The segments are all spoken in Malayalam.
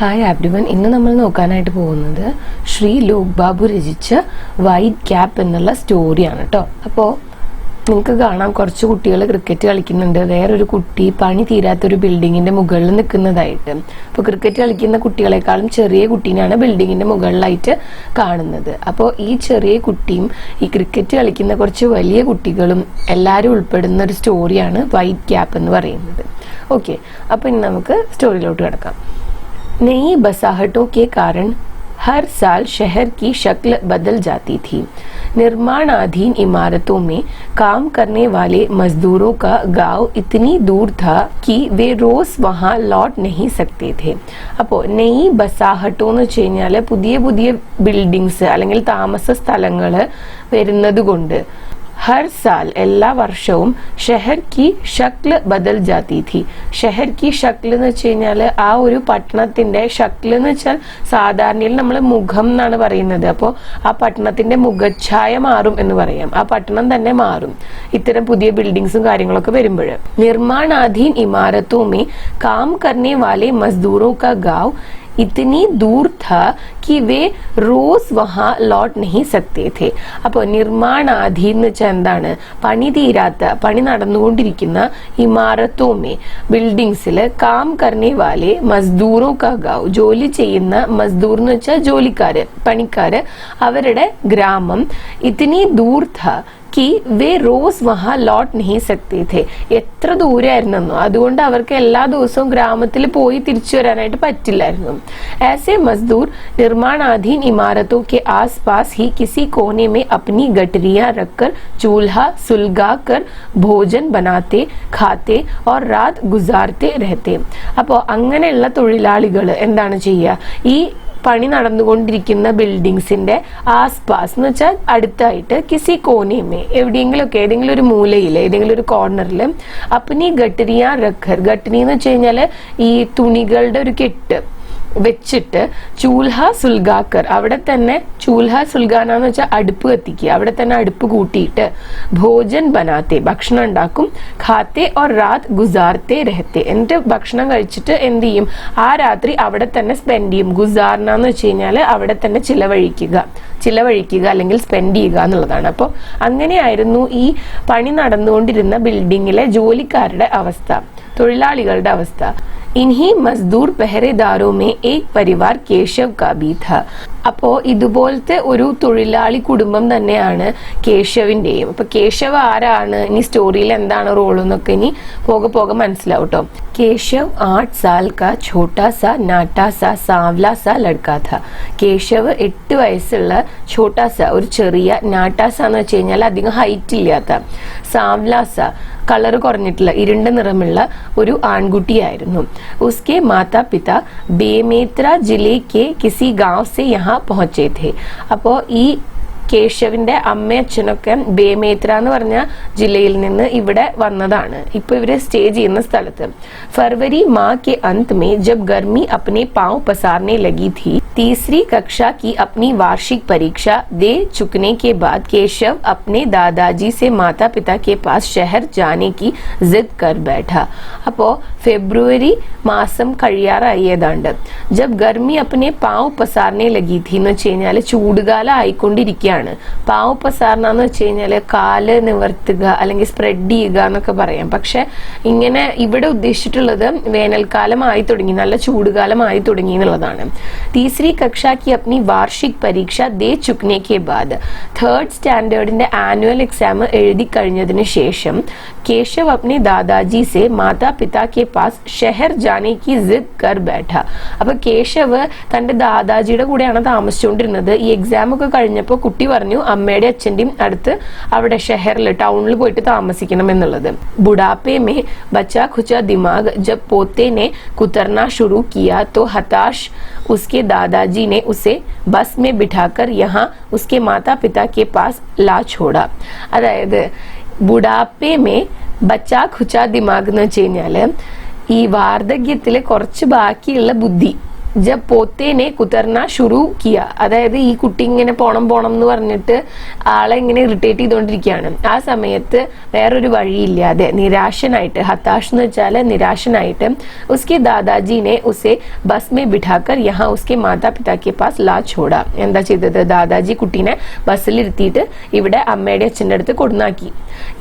ഹായ് എവ്രിവൺ, ഇന്ന് നമ്മൾ നോക്കാനായിട്ട് പോകുന്നത് ശ്രീ ലോക് ബാബു രചിച്ച വൈറ്റ് ക്യാപ്പ് എന്നുള്ള സ്റ്റോറിയാണ് കേട്ടോ. അപ്പോൾ നിങ്ങൾക്ക് കാണാം, കുറച്ച് കുട്ടികൾ ക്രിക്കറ്റ് കളിക്കുന്നുണ്ട്, വേറൊരു കുട്ടി പണി തീരാത്തൊരു ബിൽഡിങ്ങിന്റെ മുകളിൽ നിൽക്കുന്നതായിട്ട്. അപ്പോൾ ക്രിക്കറ്റ് കളിക്കുന്ന കുട്ടികളെക്കാളും ചെറിയ കുട്ടീനാണ് ബിൽഡിങ്ങിന്റെ മുകളിലായിട്ട് കാണുന്നത്. അപ്പോൾ ഈ ചെറിയ കുട്ടിയും ഈ ക്രിക്കറ്റ് കളിക്കുന്ന കുറച്ച് വലിയ കുട്ടികളും എല്ലാവരും ഉൾപ്പെടുന്ന ഒരു സ്റ്റോറിയാണ് വൈറ്റ് ക്യാപ്പ് എന്ന് പറയുന്നത്. ഓക്കെ, അപ്പോൾ ഇനി നമുക്ക് സ്റ്റോറിയിലോട്ട് കിടക്കാം. नई बसाहटों के कारण हर साल शहर की शक्ल बदल जाती थी. निर्माणाधीन इमारतों में काम करने वाले मजदूरों का गांव इतनी दूर था कि वे रोज वहां लौट नहीं सकते थे. അപ്പോൾ നെയ് ബസാഹട്ടോ എന്ന് വെച്ച് കഴിഞ്ഞാൽ പുതിയ പുതിയ ബിൽഡിങ്സ് അല്ലെങ്കിൽ താമസ സ്ഥലങ്ങൾ വരുന്നത് കൊണ്ട് ഹർ സാൽ എല്ലാ വർഷവും ഷെഹർ കി ഷക്ല് ബദൽ ജാത്തി ഥി. ഷെഹർ കി ഷക്ല് എന്ന് വെച്ച് കഴിഞ്ഞാൽ ആ ഒരു പട്ടണത്തിന്റെ ഷക്ല് എന്ന് വെച്ചാൽ സാധാരണയിൽ നമ്മൾ മുഖം എന്നാണ് പറയുന്നത്. അപ്പോൾ ആ പട്ടണത്തിന്റെ മുഖഛായ മാറും എന്ന് പറയാം. ആ പട്ടണം തന്നെ മാറും ഇത്തരം പുതിയ ബിൽഡിങ്സും കാര്യങ്ങളൊക്കെ വരുമ്പോൾ. നിർമ്മാണാധീൻ ഇമാരത്തോ മേ കാം കർനെ വാലെ മസ്ദൂറോ കാ ഗാവ് ഇത്തനി ദൂർ था कि वे रोज वहां लौट नहीं सकते थे. അപ്പോൾ നിർമ്മാണാധീൻ എന്ന് വെച്ചാൽ എന്താണ്? പണി തീരാത്ത, പണി നടന്നുകൊണ്ടിരിക്കുന്ന ഇമാരത്തോമേ ബിൽഡിങ്സിൽ കാം കർനെ വാലെ മസ്ദൂറോ കാ ഗാവ്, ജോലി ചെയ്യുന്ന മസ്ദൂർ എന്ന് വെച്ചാൽ ജോലിക്കാര്, പണിക്കാര്, അവരുടെ ഗ്രാമം ഇത്തനി ദൂർ था कि वे रोज वहां लौट नहीं सकते थे. എത്ര ദൂരമായിരുന്നോ, അതുകൊണ്ട് അവർക്ക് എല്ലാ ദിവസവും ഗ്രാമത്തിൽ പോയി തിരിച്ചു വരാനായിട്ട് പറ്റില്ലായിരുന്നു. ऐसे मजदूर निर्माणाधीन इमारतों के आसपास ही किसी कोने में अपनी गठरियां रखकर चूल्हा सुलगाकर भोजन बनाते, खाते और रात गुजारते रहते. അപ്പോൾ അങ്ങനെയുള്ള തൊഴിലാളികൾ എന്താണ് ചെയ്യുക? ഈ പണി നടന്നുകൊണ്ടിരിക്കുന്ന ബിൽഡിങ്സിന്റെ ആസ്പാസ് എന്ന് വെച്ചാൽ അടുത്തായിട്ട് കിസി കോനേമേ, എവിടെയെങ്കിലുമൊക്കെ ഏതെങ്കിലും ഒരു മൂലയിൽ, ഏതെങ്കിലും ഒരു കോർണറിൽ അപ്പനി ഗട്ടരിയാ റഖർ, ഗട്ടരി എന്ന് വെച്ച് കഴിഞ്ഞാല് ഈ തുണികളുടെ ഒരു കെട്ട് വെച്ചിട്ട് ചൂൽഹ സുൽഗാക്കർ, അവിടെ തന്നെ ചൂൽഹ സുൽഗാന എന്ന് വെച്ചാൽ അടുപ്പ് കത്തിക്കുക, അവിടെ തന്നെ അടുപ്പ് കൂട്ടിയിട്ട് ഭോജൻ ബനാത്തെ, ഭക്ഷണം ഉണ്ടാക്കും, ഖാത്തെ ഓർ രാത് ഗുസാർത്തെ രഹത്തെ, എന്നിട്ട് ഭക്ഷണം കഴിച്ചിട്ട് എന്ത് ചെയ്യും? ആ രാത്രി അവിടെ തന്നെ സ്പെൻഡ് ചെയ്യും. ഗുസാർന എന്ന് വെച്ച് കഴിഞ്ഞാൽ അവിടെ തന്നെ ചിലവഴിക്കുക അല്ലെങ്കിൽ സ്പെൻഡ് ചെയ്യുക എന്നുള്ളതാണ്. അപ്പോൾ അങ്ങനെയായിരുന്നു ഈ പണി നടന്നുകൊണ്ടിരുന്ന ബിൽഡിങ്ങിലെ ജോലിക്കാരുടെ അവസ്ഥ, തൊഴിലാളികളുടെ അവസ്ഥ. ഇൻഹി മസ്ദൂർ പെഹറേദാരോ മേ ഏക് പരിവാർ കേശവ് കാ ഭി ഥാ. അപ്പോ ഇതുപോലത്തെ ഒരു തൊഴിലാളി കുടുംബം തന്നെയാണ് കേശവിന്റെയും. അപ്പൊ കേശവ് ആരാണ്, ഇനി സ്റ്റോറിയിൽ എന്താണ് റോൾ എന്നൊക്കെ ഇനി പോകെ മനസ്സിലാവും കേട്ടോ. കേശവ് 8 साल का छोटा सा नाटा सा सांवला सा लड़का था. കേശവ് 8 വയസ്സുള്ള ഛോട്ടാസ, ഒരു ചെറിയ, നാട്ടാസ എന്ന് വെച്ച് കഴിഞ്ഞാൽ അധികം ഹൈറ്റ് ഇല്ലാത്ത, സാവ്ലാസ കളർ കുറഞ്ഞിട്ടുള്ള ഇരുണ്ട നിറമുള്ള ഒരു ആൺകുട്ടിയായിരുന്നു. ഉസ്കെ മാതാ പിതാ ബേമേത്ര ജില്ലേ കെ കിസി ഗാവ് സെ യഹാ പഹുച്ചേ ഥേ. അപ്പോൾ ഈ കേശവിന്റെ അമ്മയച്ഛനൊക്കെ ബേമേത്ര എന്ന് പറഞ്ഞ ജില്ലയിൽ നിന്ന് ഇവിടെ വന്നതാണ്. ഇപ്പൊ ഇവര് സ്റ്റേ ചെയ്യുന്ന സ്ഥലത്ത്. ഫरवरी माह के अंत में जब गर्मी अपने पांव पसारने लगी थी, तीसरी कक्षा की अपनी वार्षिक परीक्षा दे चुकने के बाद केशव अपने दादाजी से माता पिता के पास शहर जाने की जिद कर बैठा. അപ്പോ ഫെബ്രുവരി മാസം കഴിയാറായി ഏതാണ്ട്. ജബ് ഗർമി അപ്പനെ പാവ് പസാർനെ ലഗി ഥി എന്ന് വെച്ച് കഴിഞ്ഞാല് ചൂടുകാലം ആയിക്കൊണ്ടിരിക്കുകയാണ്. പാവ് പസാർന എന്ന് വെച്ച് കഴിഞ്ഞാല് കാല് നിവർത്തുക അല്ലെങ്കിൽ സ്പ്രെഡ് ചെയ്യുക എന്നൊക്കെ പറയാം. പക്ഷെ ഇങ്ങനെ ഇവിടെ ഉദ്ദേശിച്ചിട്ടുള്ളത് വേനൽക്കാലം ആയി തുടങ്ങി, നല്ല ചൂടുകാലമായി തുടങ്ങി എന്നുള്ളതാണ്. തീസരി കക്ഷ കി അപ്നി വാർഷിക് പരീക്ഷ ദേ ചുക്നെ കെ ബാദ്, 3rd സ്റ്റാൻഡേർഡിന്റെ ആനുവൽ എക്സാം എഴുതി കഴിഞ്ഞതിന് ശേഷം കേശവ് അപ്നെ ദാദാജി സെ മാതാ പിതാ കെ പാസ് ഷെഹർ ജാനെ കി സിദ് കർ ബൈഠ. അപ്പൊ കേശവ് തന്റെ ദാദാജിയുടെ കൂടെയാണ് താമസിച്ചുകൊണ്ടിരുന്നത്. ഈ എക്സാം ഒക്കെ കഴിഞ്ഞപ്പോൾ കുട്ടി പറഞ്ഞു അമ്മയുടെ അച്ഛന്റെയും അടുത്ത് അവിടെ ഷെഹറിൽ, ടൗണിൽ പോയിട്ട് താമസിക്കണം എന്നുള്ളത്. ബുഢാപ്പെ മേ ബച്ചാ ഖുച്ചാ ദിമാഗ് ജബ് പോത്തെ ने कुतरना शुरू किया तो हताश उसके दादाजी ने उसे बस में बिठाकर यहाँ उसके माता पिता के पास ला छोड़ा. അതായത് ബുഢാപ്പെ മേ ബച്ചാ ഖുച്ചാ ദിമാഗ് എന്ന് വെച്ച് കഴിഞ്ഞാല് ഈ വാർദ്ധക്യത്തില് കുറച്ച് ബാക്കിയുള്ള ബുദ്ധി, ജബ് പോത്തേനെ കുതർന ഷുറു കിയ, അതായത് ഈ കുട്ടി ഇങ്ങനെ പോണം എന്ന് പറഞ്ഞിട്ട് ആളെ ഇങ്ങനെ ഇറിറ്റേറ്റ് ചെയ്തുകൊണ്ടിരിക്കുകയാണ്. ആ സമയത്ത് വേറൊരു വഴിയില്ലാതെ നിരാശനായിട്ട്, ഹതാഷ് എന്ന് വെച്ചാൽ നിരാശനായിട്ട്, ഉസ്കെ ദാദാജിനെ ഉസെ ബസ് മേ ബിഠാക്കർ യഹാ ഉസ്കെ മാതാ പിതാ കെ പാസ് ലാ ഛോടാ. എന്താ ചെയ്തത്? ദാദാജി കുട്ടീനെ ബസ്സിൽ ഇരുത്തിയിട്ട് ഇവിടെ അമ്മയുടെ അച്ഛൻ്റെ അടുത്ത് കൊടുന്നാക്കി.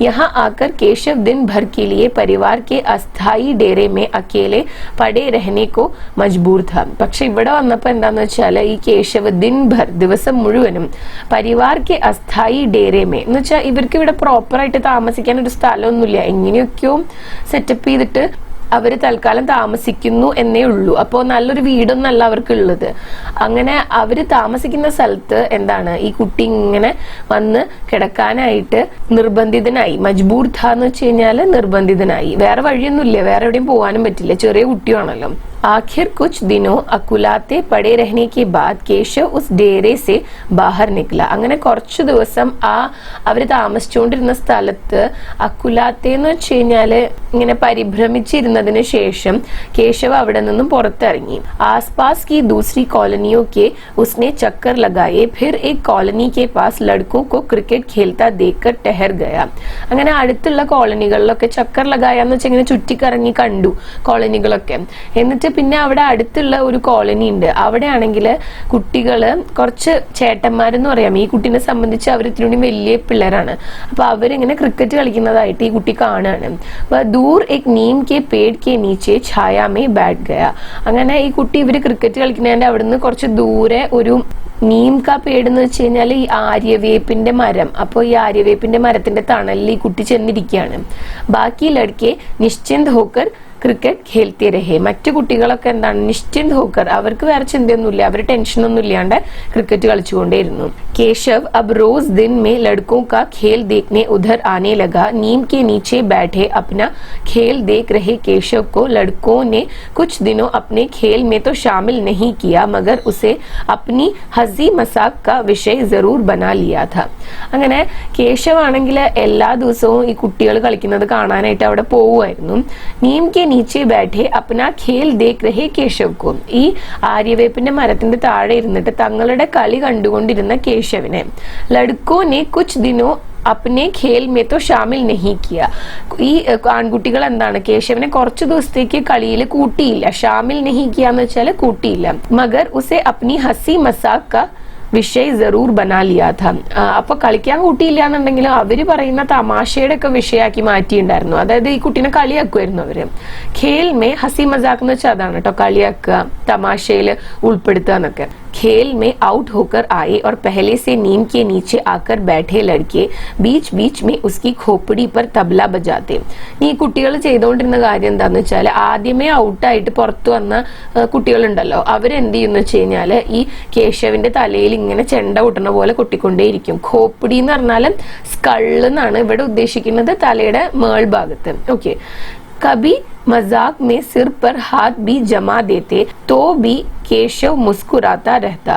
യഹാ ആക്കർ കേശവ് ദിൻ ഭർ के लिए परिवार के अस्थाई डेरे में अकेले पड़े रहने को मजबूर था. പക്ഷെ ഇവിടെ വന്നപ്പോൾ എന്താന്ന് വെച്ചാൽ ഈ കേശവ് ദിൻ ഭർ, ദിവസം മുഴുവനും, പരിവാർ കെ അസ്ഥായി ഡേരേമേ എന്ന് വെച്ചാൽ ഇവർക്ക് ഇവിടെ പ്രോപ്പറായിട്ട് താമസിക്കാൻ ഒരു സ്ഥലമൊന്നുമില്ല, എങ്ങനെയൊക്കെയോ സെറ്റപ്പ് ചെയ്തിട്ട് അവര് തൽക്കാലം താമസിക്കുന്നു എന്നേ ഉള്ളൂ. അപ്പോൾ നല്ലൊരു വീടൊന്നല്ല അവർക്ക് ഉള്ളത്. അങ്ങനെ അവര് താമസിക്കുന്ന സ്ഥലത്ത് എന്താണ്, ഈ കുട്ടി ഇങ്ങനെ വന്ന് കിടക്കാനായിട്ട് നിർബന്ധിതനായി. മജ്ബൂർ ഥ എന്ന് വെച്ച് കഴിഞ്ഞാല് നിർബന്ധിതനായി. വേറെ വഴിയൊന്നുമില്ല, വേറെ എവിടെയും പോകാനും പറ്റില്ല, ചെറിയ കുട്ടിയാണല്ലോ. आखिर कुछ दिनों अकुलाते पड़े रहने के बाद केशव उस डेरे से बाहर निकला. അങ്ങനെ കുറച്ചു ദിവസം അവര് താമസിച്ചുകൊണ്ടിരുന്ന സ്ഥലത്ത് അക്കുലാത്തെ എന്ന് വെച്ച് കഴിഞ്ഞാല് ഇങ്ങനെ പരിഭ്രമിച്ചിരുന്നതിന് ശേഷം കേശവ് അവിടെ നിന്നും പുറത്തിറങ്ങി. आसपास की दूसरी कॉलोनियों के उसने चक्कर लगाए, फिर एक कॉलोनी के पास लड़कों को क्रिकेट खेलता देखकर ठहर गया. അങ്ങനെ അടുത്തുള്ള കോളനികളിലൊക്കെ ചക്കർ ലഗായ എന്ന് വെച്ചാൽ ഇങ്ങനെ ചുറ്റിക്കറങ്ങി കണ്ടു കോളനികളൊക്കെ. എന്നിട്ട് പിന്നെ അവിടെ അടുത്തുള്ള ഒരു കോളനി ഉണ്ട്. അവിടെ ആണെങ്കിൽ കുട്ടികള് കുറച്ച് ചേട്ടന്മാരെന്ന് പറയാം, ഈ കുട്ടീനെ സംബന്ധിച്ച് അവർ ഇത്തിരി വലിയ പിള്ളേരാണ്. അപ്പൊ അവരിങ്ങനെ ക്രിക്കറ്റ് കളിക്കുന്നതായിട്ട് ഈ കുട്ടി കാണുകയാണ്. ദൂർ എക് നീം കെ പേഡ് കെ നീച്ചെ ഛായാമേ ബാറ്റ് ഗയ. അങ്ങനെ ഈ കുട്ടി ഇവര് ക്രിക്കറ്റ് കളിക്കുന്നതിന്റെ അവിടുന്ന് കുറച്ച് ദൂരെ ഒരു നീം കാ പേട് എന്ന് വെച്ച് കഴിഞ്ഞാൽ ഈ ആര്യവേപ്പിന്റെ മരം. അപ്പോൾ ഈ ആര്യവേപ്പിന്റെ മരത്തിന്റെ തണലിൽ ഈ കുട്ടി ചെന്നിരിക്കുകയാണ്. ബാക്കി ലഡ്കെ നിശ്ചിന്ത് ഹോക്കർ ക്രിക്കറ്റ് ഖേൽത്തെ രഹേ. മറ്റു കുട്ടികളൊക്കെ എന്താണ്, നിശ്ചിന്ത് ഹോക്കർ, അവർക്ക് വേറെ ചിന്തയൊന്നുമില്ല, അവർ ടെൻഷനൊന്നും ഇല്ലാണ്ട് ക്രിക്കറ്റ് കളിച്ചുകൊണ്ടേയിരുന്നു. केशव अब रोज दिन में लड़कों का खेल देखने उधर आने लगा. नीम के नीचे बैठे अपना खेल देख रहे केशव को लड़कों ने कुछ दिनों अपने खेल में तो शामिल नहीं किया, मगर उसे अपनी हंसी मजाक का विषय जरूर बना लिया था. അങ്ങനെ കേശവ് ആണെങ്കിൽ എല്ലാ ദിവസവും ഈ കുട്ടികൾ കളിക്കുന്നത് കാണാനായിട്ട് അവിടെ പോവുമായിരുന്നു. നീം കെ നീച്ചെ ബാഠെ അപ്നാ ഖേൽ ദേഖ് രഹേ കേശവ് കോ. ഈ ആര്യവേപ്പിന്റെ മരത്തിന്റെ താഴെ ഇരുന്നിട്ട് തങ്ങളുടെ കളി കണ്ടുകൊണ്ടിരുന്ന കേശവിനെ ലഡ്കോ നെ കുച്ച് ദിനോ അപ്നെ ഖേൽ മേ തോ ഷാമിൽ നഹി കിയ. ഈ ആൺകുട്ടികൾ എന്താണ്, കേശവനെ കുറച്ചു ദിവസത്തേക്ക് കളിയിൽ കൂട്ടിയില്ല. ഷാമിൽ നഹി കിയ എന്ന് വെച്ചാൽ കൂട്ടിയില്ല. മഗർ ഉസെ അപ്നി ഹസി മസാഖ് കാ വിഷയ് ജറൂർ ബനാ ലിയാ ഥ. അപ്പൊ കളിക്കാൻ കൂട്ടിയില്ല എന്നുണ്ടെങ്കിലും അവര് പറയുന്ന തമാശയുടെ ഒക്കെ വിഷയാക്കി മാറ്റിയിട്ടുണ്ടായിരുന്നു. അതായത് ഈ കുട്ടീനെ കളിയാക്കുമായിരുന്നു അവര്. ഖേൽ മേ ഹസി മസാഖ് എന്ന് വെച്ചാൽ അതാണ് കേട്ടോ, കളിയാക്കുക, തമാശയിൽ ഉൾപ്പെടുത്തുക എന്നൊക്കെ. खेल में आउट होकर आए और पहले से नीम के नीचे आकर बैठे लड़के बीच बीच में उसकी खोपड़ी पर तबला बजाते. ഈ കുട്ടികൾ ചെയ്തുകൊണ്ടിരുന്ന കാര്യം എന്താന്ന് വെച്ചാൽ, ആദ്യമേ ഔട്ടായിട്ട് പുറത്തു വന്ന കുട്ടികളുണ്ടല്ലോ, അവരെന്ത് ചെയ്യുന്ന വെച്ച് കഴിഞ്ഞാൽ ഈ കേശവിന്റെ തലയിൽ ഇങ്ങനെ ചെണ്ട കൊട്ടുന്ന പോലെ കൊട്ടിക്കൊണ്ടേയിരിക്കും. ഖോപ്പടി എന്ന് പറഞ്ഞാൽ സ്കള്ള് എന്നാണ് ഇവിടെ ഉദ്ദേശിക്കുന്നത്, തലയുടെ മേൾഭാഗത്ത്. ഓക്കെ. कभी मजाक में सिर पर हाथ भी जमा देते तो भी കേശവ് മുസ്കുറാത്ത രഹ്ത.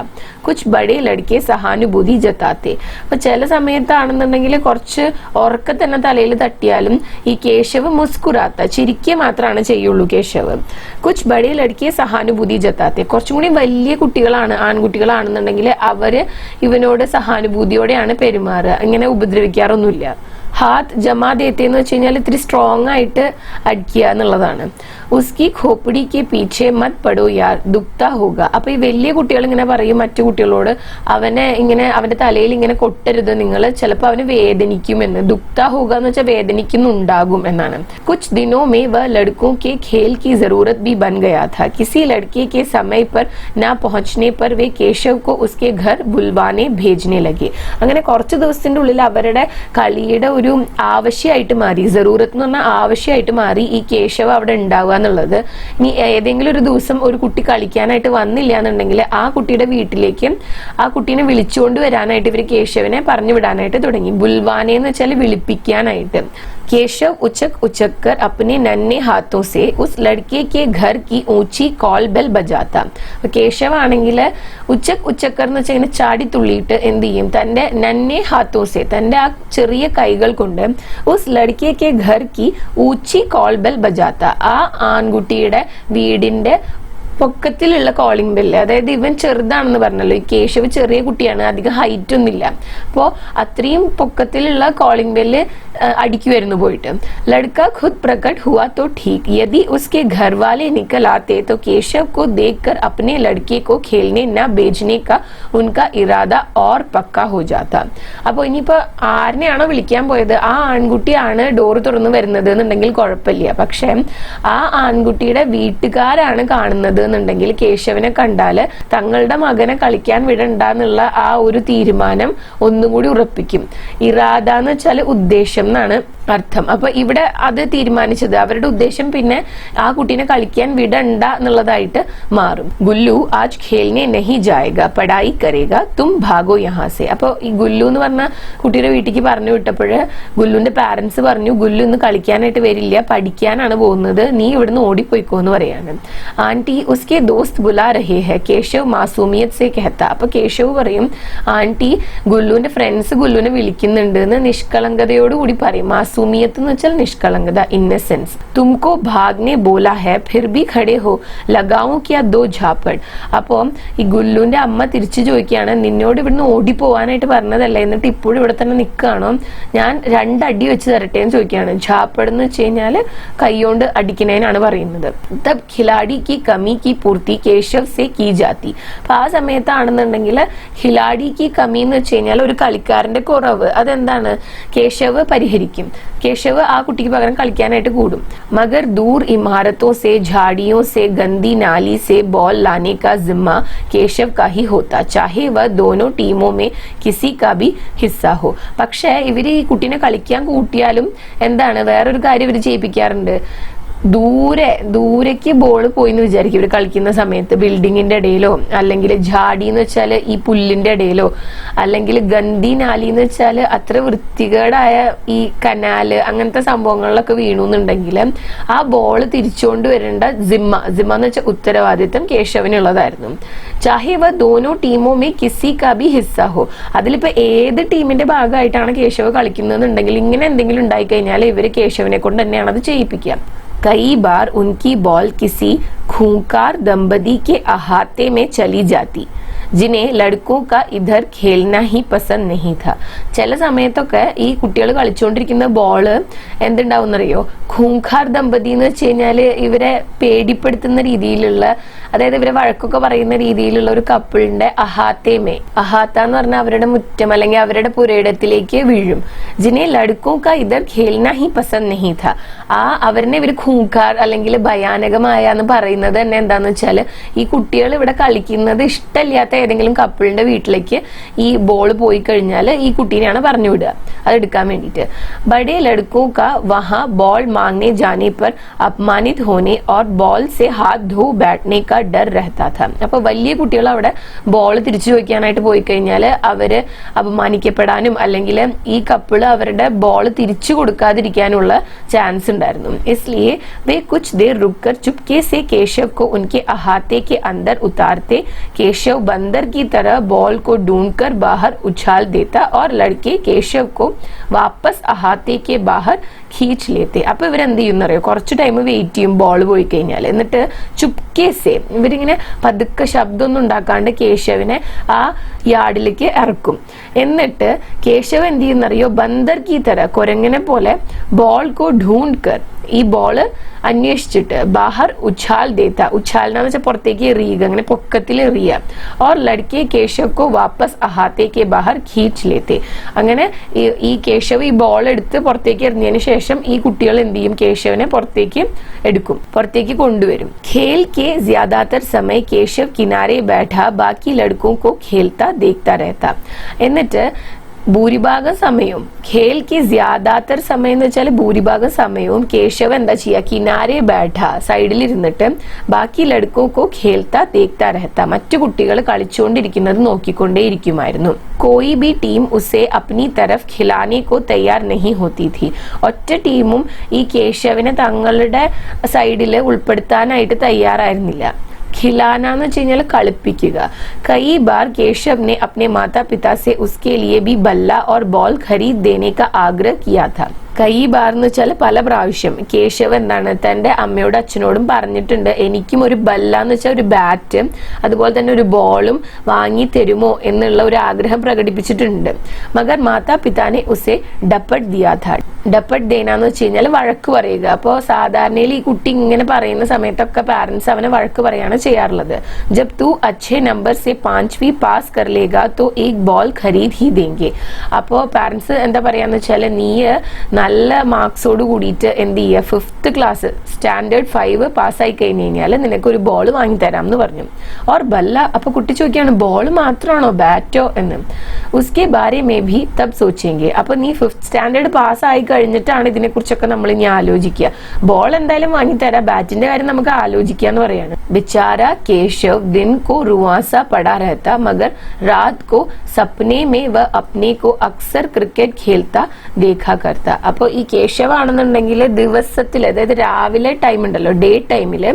കുച്ച് ബഡേ ലഡ്കെ സഹാനുഭൂതി ജതാത്തെ. അപ്പൊ ചില സമയത്താണെന്നുണ്ടെങ്കിൽ കുറച്ച് ഉറക്ക തന്നെ തലയിൽ തട്ടിയാലും ഈ കേശവ് മുസ്കുറാത്ത, ചിരിക്കുക മാത്രമാണ് ചെയ്യുള്ളൂ കേശവ്. കുച്ച് ബഡേ ലഡ്കെ സഹാനുഭൂതി ജതാത്തെ. കുറച്ചും കൂടി വലിയ കുട്ടികളാണ്, ആൺകുട്ടികളാണെന്നുണ്ടെങ്കിൽ അവര് ഇവനോട് സഹാനുഭൂതിയോടെയാണ് പെരുമാറുക, ഇങ്ങനെ ഉപദ്രവിക്കാറൊന്നുമില്ല. ഹാത്ത് ജമാ ദേത്തെ എന്ന് വെച്ച് കഴിഞ്ഞാൽ ഇത്തിരി സ്ട്രോങ് ആയിട്ട് അടിക്കുക എന്നുള്ളതാണ്. ഉസ്കി ഖോപ്പടി കെ പീछे മത് പടോ യാർ ദുഃഖ ഹോഗ. അപ്പൊ ഈ വലിയ കുട്ടികൾ ഇങ്ങനെ പറയും മറ്റു കുട്ടികളോട്, അവനെ ഇങ്ങനെ അവന്റെ തലയിൽ ഇങ്ങനെ കൊട്ടരുത് നിങ്ങൾ, ചിലപ്പോൾ അവന് വേദനിക്കുമെന്ന്. ദുഃഖ ഹോഗ എന്ന് വെച്ചാൽ വേദനിക്കുന്നുണ്ടാകും എന്നാണ്. കുച്ച് ദിനോ മേ വ ലഡ്കോ കെ ഖേൽ की जरूरत भी बन गया था. किसी लड़के के समय पर ना पहुंचने पर वे केशव को उसके घर बुलवाने भेजने लगे. അങ്ങനെ കുറച്ച് ദിവസത്തിന്റെ ഉള്ളിൽ അവരുടെ കളിയുടെ ഒരു ആവശ്യമായിട്ട് മാറി. ജറൂറത്ത് എന്ന് പറഞ്ഞാൽ ആവശ്യമായിട്ട് മാറി ഈ കേശവ് അവിടെ ഉണ്ടാവുക എന്നുള്ളത്. ഇനി ഏതെങ്കിലും ഒരു ദിവസം ഒരു കുട്ടി കളിക്കാനായിട്ട് വന്നില്ല എന്നുണ്ടെങ്കിൽ ആ കുട്ടിയുടെ വീട്ടിലേക്ക് ആ കുട്ടീനെ വിളിച്ചുകൊണ്ട് വരാനായിട്ട് ഇവർ കേശവനെ പറഞ്ഞു വിടാനായിട്ട് തുടങ്ങി. ബുൽവാനെ എന്ന് വെച്ചാൽ വിളിപ്പിക്കാനായിട്ട്. केशव उचक उचक कर अपने नन्हे हाथों से उस लड़के के घर की ऊंची कॉल बेल बजाता. കേശവ് ആണെങ്കിൽ ഉച്ചക് ഉച്ചക്കർ എന്ന് വെച്ചാൽ ഇങ്ങനെ ചാടി തുള്ളിയിട്ട് എന്ത് ചെയ്യും, തന്റെ നന്നെ ഹാത്തോസെ, തന്റെ ആ ചെറിയ കൈകൾ കൊണ്ട് ഉസ് ലഡ്കെ കെ ഘർ കി ഊച്ചി കോൾ ബെൽ ബജാത്ത, ആ ആൺകുട്ടിയുടെ വീടിന്റെ പൊക്കത്തിലുള്ള കോളിംഗ് ബെല്ല്, അതായത് ഇവൻ ചെറുതാണെന്ന് പറഞ്ഞല്ലോ, ഈ കേശവ് ചെറിയ കുട്ടിയാണ്, അധികം ഹൈറ്റ് ഒന്നുമില്ല, അപ്പോൾ അത്രയും പൊക്കത്തിലുള്ള കോളിംഗ് ബെല്ല് അടിക്കുമായിരുന്നു പോയിട്ട്. ലഡ്ക ഖുദ് പ്രകट हुआ तो ठीक, यदि उसके घर वाले निकल आते तो केशव को देखकर अपने लड़के को खेलने न भेजने का उनका इरादा और पक्का हो जाता. അപ്പോൾ ഇനിയിപ്പോ ആരിനെയാണോ വിളിക്കാൻ പോയത് ആ ആൺകുട്ടിയാണ് ഡോർ തുറന്നു വരുന്നത് എന്നുണ്ടെങ്കിൽ കുഴപ്പമില്ല. പക്ഷെ ആ ആൺകുട്ടിയുടെ വീട്ടുകാരാണ് കാണുന്നത് എന്നുണ്ടെങ്കിൽ കേശവനെ കണ്ടാല് തങ്ങളുടെ മകനെ കളിക്കാൻ വിടണ്ട എന്നുള്ള ആ ഒരു തീരുമാനം ഒന്നും കൂടി ഉറപ്പിക്കും. ഇറാദ എന്ന് വെച്ചാൽ ഉദ്ദേശം എന്നാണ് അർത്ഥം. അപ്പൊ ഇവിടെ അത് തീരുമാനിച്ചത്, അവരുടെ ഉദ്ദേശം പിന്നെ ആ കുട്ടീനെ കളിക്കാൻ വിടണ്ട എന്നുള്ളതായിട്ട് മാറും. ഗുല്ലു ആജ് ഖേൽനെ നഹി ജായേഗ, പഠായി കരേഗ, തും ഭാഗോ യഹാ സെ. അപ്പൊ ഈ ഗുല്ലു എന്ന് പറഞ്ഞ കുട്ടിയുടെ വീട്ടിലേക്ക് പറഞ്ഞു വിട്ടപ്പോഴ് ഗുല്ലുവിന്റെ പാരന്റ്സ് പറഞ്ഞു, ഗുല്ലു ഇന്ന് കളിക്കാനായിട്ട് വരില്ല, പഠിക്കാനാണ് പോകുന്നത്, നീ ഇവിടുന്ന് ഓടിപ്പോയിക്കോ എന്ന് പറയാണ്. ആന്റി ഉസ്കെ ദോസ്ത് ബുലാ രഹേ ഹെ, കേശവ് മാസൂമിയത് സെ കഹത്ത. അപ്പൊ കേശവ് പറയും, ആന്റി ഗുല്ലുവിന്റെ ഫ്രണ്ട്സ് ഗുല്ലുവിനെ വിളിക്കുന്നുണ്ട് എന്ന് നിഷ്കളങ്കതയോട് കൂടി പറയും. മാസൂമിയത്ത് എന്ന് വെച്ചാൽ നിഷ്കളങ്കത, ഇന്നസെൻസ്. തുംകോ ഭാഗ്നെ ബോലാ ഹെ ഫിർ ഭി ഖഡേ ഹോ, ലഗാവൂ ക്യാ ദോ ഝാപ്പഡ്. അപ്പൊ ഈ ഗുല്ലുവിന്റെ അമ്മ തിരിച്ചു ചോദിക്കുകയാണ്, നിന്നോട് ഇവിടുന്ന് ഓടിപ്പോവാനായിട്ട് പറഞ്ഞതല്ലേ, എന്നിട്ട് ഇപ്പോഴും ഇവിടെ തന്നെ നിൽക്കുകയാണോ, ഞാൻ 2 അടി വെച്ച് തരട്ടെ എന്ന് ചോദിക്കുകയാണ്. ഝാപ്പഡ് എന്ന് വെച്ച് കഴിഞ്ഞാൽ കൈകൊണ്ട് അടിക്കുന്നതിനാണ് പറയുന്നത്. തബ് ഖിലാഡി കി കമി കി പൂർത്തി കേശവ് സെ കി ജാത്തി. അപ്പൊ ആ സമയത്താണെന്നുണ്ടെങ്കിൽ ഖിലാഡി കി കമി എന്ന് വെച്ച് കഴിഞ്ഞാൽ ഒരു കളിക്കാരന്റെ കുറവ്, അതെന്താണ് കേശവ് പരിഹരിക്കും. കേശവ് ആ കുട്ടിക്ക് പകരം കളിക്കാനായിട്ട് കൂടും. മഗർ ദൂർ ഇമാരത്തോ സെ झाड़ियों से गंदी नाली से बॉल लाने का जिम्मा केशव का ही होता, चाहे वह दोनों टीमों में किसी का भी हिस्सा हो. പക്ഷേ ഇവര് ഈ കുട്ടീനെ കളിക്കാൻ കൂട്ടിയാലും എന്താണ് വേറൊരു കാര്യം ഇവര് ചെയ്യിപ്പിക്കാറുണ്ട്. ദൂരേക്ക് ബോൾ പോയി എന്ന് വിചാരിക്കും ഇവര് കളിക്കുന്ന സമയത്ത്, ബിൽഡിങ്ങിന്റെ ഇടയിലോ അല്ലെങ്കിൽ ജാടി എന്ന് വെച്ചാൽ ഈ പുല്ലിന്റെ ഇടയിലോ അല്ലെങ്കിൽ ഗന്ദി നാലി എന്ന് വെച്ചാൽ അത്ര വൃത്തികേടായ ഈ കനാല് അങ്ങനത്തെ സംഭവങ്ങളിലൊക്കെ വീണു എന്നുണ്ടെങ്കിൽ ആ ബോൾ തിരിച്ചുകൊണ്ട് വരേണ്ട ജിമ്മ എന്ന് വെച്ചാൽ ഉത്തരവാദിത്വം കേശവനുള്ളതായിരുന്നു. ചാഹെ വ ദോനോ ടീമോ മേ കിസി കാ ഭി ഹിസ്സ ഹോ, അതിലിപ്പോ ഏത് ടീമിന്റെ ഭാഗമായിട്ടാണ് കേശവ് കളിക്കുന്നതെന്നുണ്ടെങ്കിൽ ഇങ്ങനെ എന്തെങ്കിലും ഉണ്ടായി കഴിഞ്ഞാൽ ഇവര് കേശവനെ കൊണ്ട് തന്നെയാണ് അത് ചെയ്യിപ്പിക്കുക. कई बार उनकी बॉल किसी खूंखार दंपति के अहाते में चली जाती, जिन्हें लड़कों का इधर खेलना ही पसंद नहीं था. ചില സമയത്തൊക്കെ ഈ കുട്ടികൾ കളിച്ചുകൊണ്ടിരിക്കുന്ന ബോള് എന്തുണ്ടാവുന്നറിയോ, ഖൂങ്കാർ ദമ്പതി എന്ന് വെച്ച് കഴിഞ്ഞാല് ഇവരെ പേടിപ്പെടുത്തുന്ന രീതിയിലുള്ള, അതായത് ഇവരെ വഴക്കൊക്കെ പറയുന്ന രീതിയിലുള്ള ഒരു കപ്പിളിന്റെ അഹാത്തേമേ, അഹാത്ത എന്ന് പറഞ്ഞാൽ അവരുടെ മുറ്റം അല്ലെങ്കിൽ അവരുടെ പുരയിടത്തിലേക്ക് വീഴും. ജിനെ ലഡ്കോ കാ ഇധർ ഖേൽന ഹി പസന്ദ് നഹി ഥാ, ആ അവരെ ഇവര് ഖൂങ്കാർ അല്ലെങ്കിൽ ഭയാനകമായ എന്ന് പറയുന്നത് തന്നെ എന്താന്ന് വെച്ചാല് ഈ കുട്ടികൾ ഇവിടെ കളിക്കുന്നത് ഇഷ്ടമില്ലാത്ത ഏതെങ്കിലും കപ്പിളിന്റെ വീട്ടിലേക്ക് ഈ ബോൾ പോയി കഴിഞ്ഞാൽ ഈ കുട്ടീനെയാണ് പറഞ്ഞു വിടുക അതെടുക്കാൻ വേണ്ടിയിട്ട്. ബഡേ ലഡ്കോ കാ വഹാ ബോൾ മാംഗനെ ജാനെ പർ അപമാനിത് ഹോനെ और बॉल से हाथ धो बैठने का डर रहता था. അപ്പൊ വലിയ കുട്ടികൾ അവിടെ ബോൾ തിരിച്ചു ചോദിക്കാനായിട്ട് പോയി കഴിഞ്ഞാൽ അവര് അപമാനിക്കപ്പെടാനും അല്ലെങ്കിൽ ഈ കപ്പിള് അവരുടെ ബോൾ തിരിച്ചു കൊടുക്കാതിരിക്കാനുള്ള ചാൻസ് ഉണ്ടായിരുന്നു. इसलिए वे कुछ देर रुककर चुपके से केशव को उनके अहाते के अंदर उतारते. केशव बंदर की तरह बॉल को ढूंढकर बाहर उछाल देता और लड़के केशव को वापस अहाते के बाहर खींच लेते. അപ്പൊ ഇവരെന്ത് ചെയ്യുന്നറിയോ, കുറച്ച് ടൈം വെയിറ്റ് ചെയ്യും ബോൾ പോയി കഴിഞ്ഞാൽ, എന്നിട്ട് ചുപ്കേസെ ഇവരിങ്ങനെ പതുക്കെ ശബ്ദമൊന്നും ഉണ്ടാക്കാണ്ട് കേശവിനെ ആ യാർഡിലേക്ക് ഇറക്കും. എന്നിട്ട് കേശവ് എന്ത് ചെയ്യുന്നറിയോ, ബന്ദർ കി തര കുരങ്ങനെ പോലെ ബോൾ കോ ഢൂണ്ട് കർ, ഈ ബോള് അന്വേഷിച്ചിട്ട് ബാഹർ ഉച്ഛാൽ ദേത്ത, ഉച്ഛാൽന്ന് വെച്ചാൽ പുറത്തേക്ക് എറിയുക, അങ്ങനെ പൊക്കത്തിൽ എറിയുക. ഓർ ലഡ്കെ കേശവ് കോ വാപ്പസ് അഹാത്തേക്ക് ബാഹർ ഖീച്ച് ലേത്തെ, അങ്ങനെ ഈ കേശവ് ഈ ബോൾ എടുത്ത് പുറത്തേക്ക് എറിഞ്ഞതിന് ശേഷം ഈ കുട്ടികൾ എന്ത് ചെയ്യും, കേശവനെ പുറത്തേക്ക് എടുക്കും, പുറത്തേക്ക് കൊണ്ടുവരും. ഖേൽ കെ ജ്യാദാതർ സമയ കേശവ് കിനാരെ ബൈഠ ബാക്കി ലഡ്കോ കോ ഖേൽത്ത ദേഖ്ത രഹത്ത. എന്നിട്ട് ഭൂരിഭാഗം സമയവും ഖേൽ കി ജ്യാദാതർ സമയം എന്ന് വെച്ചാൽ ഭൂരിഭാഗം സമയവും കേശവ് എന്താ ചെയ്യുക, കിനാരെ ബൈഠ സൈഡിൽ ഇരുന്നിട്ട് ബാക്കി ലഡ്കോ കോ ഖേൽത്ത ദേഖ്ത രഹത്ത, മറ്റു കുട്ടികൾ കളിച്ചുകൊണ്ടിരിക്കുന്നത് നോക്കിക്കൊണ്ടേ ഇരിക്കുമായിരുന്നു. കോയി ബി ടീം ഉസെ അപ്നി തരഫ് ഖിലാനെ കോ തയ്യാർ നഹി ഹോത്തി ഥി, ഒറ്റ ടീമും ഈ കേശവിനെ തങ്ങളുടെ സൈഡിൽ ഉൾപ്പെടുത്താനായിട്ട് തയ്യാറായിരുന്നില്ല. खिलाना എന്ന് വെച്ച് കഴിഞ്ഞാൽ കളിപ്പിക്കുക. कई बार केशव ने अपने माता पिता से उसके लिए भी बल्ला और बॉल खरीद देने का आग्रह किया था. കൈ ബാർ എന്ന് വെച്ചാൽ പല പ്രാവശ്യം കേശവ് എന്താണ് തന്റെ അമ്മയോടും അച്ഛനോടും പറഞ്ഞിട്ടുണ്ട്, എനിക്കും ഒരു ബല്ല എന്ന് വെച്ചാൽ ഒരു ബാറ്റ് അതുപോലെ തന്നെ ഒരു ബോളും വാങ്ങി തരുമോ എന്നുള്ള ഒരു ആഗ്രഹം പ്രകടിപ്പിച്ചിട്ടുണ്ട്. മഗർ മാതാ പിതാനെ ഉസെ ഡപ്പട്ട് ദിയാ ഥാ. ഡപ്പട്ട് ദേനാന്ന് വെച്ച് കഴിഞ്ഞാൽ വഴക്ക് പറയുക. അപ്പോൾ സാധാരണയിൽ ഈ കുട്ടി ഇങ്ങനെ പറയുന്ന സമയത്തൊക്കെ പാരന്റ്സ് അവനെ വഴക്ക് പറയാണ് ചെയ്യാറുള്ളത്. ജബ് തൂ അച്ഛേ നമ്പർ സെ 5വീं പാസ് കർ ലേഗാ തോ ഏക് ബോൾ ഖരീദ് ഹി ദേംഗെ. അപ്പോൾ പാരന്റ്സ് എന്താ പറയാന്ന് വെച്ചാൽ നീ നല്ല മാർക്സോട് കൂടിയിട്ട് എന്ത് ചെയ്യുക, 5th ക്ലാസ് സ്റ്റാൻഡേർഡ് 5 പാസ്സായി കഴിഞ്ഞ് കഴിഞ്ഞാൽ നിനക്കൊരു ബോൾ വാങ്ങിത്തരാം എന്ന് പറഞ്ഞു. ഓർ ബല്ല. അപ്പൊ കുട്ടി ചോദിക്കുകയാണ്, ബോൾ മാത്രമാണോ ബാറ്റോ എന്ന്. ഉസ്കെ ബാരെ മേ ഭി തബ് സോച്ചേങ്കെ. അപ്പൊ നീ 5th സ്റ്റാൻഡേർഡ് പാസ്സായി കഴിഞ്ഞിട്ടാണ് ഇതിനെ കുറിച്ചൊക്കെ നമ്മൾ ഇനി ആലോചിക്കുക. ബോൾ എന്തായാലും വാങ്ങിത്തരാം, ബാറ്റിന്റെ കാര്യം നമുക്ക് ആലോചിക്കുക എന്ന് പറയാണ്. ബിച്ചാര കേശവ് दिन को रुआसा पड़ा रहता मगर रात को सपने में वह अपने को अक्सर क्रिकेट खेलता देखा करता. അപ്പോൾ ഈ കേശവ് ആണെന്നുണ്ടെങ്കിൽ ദിവസത്തിൽ, അതായത് രാവിലെ ടൈം ഉണ്ടല്ലോ, ഡേ ടൈമില്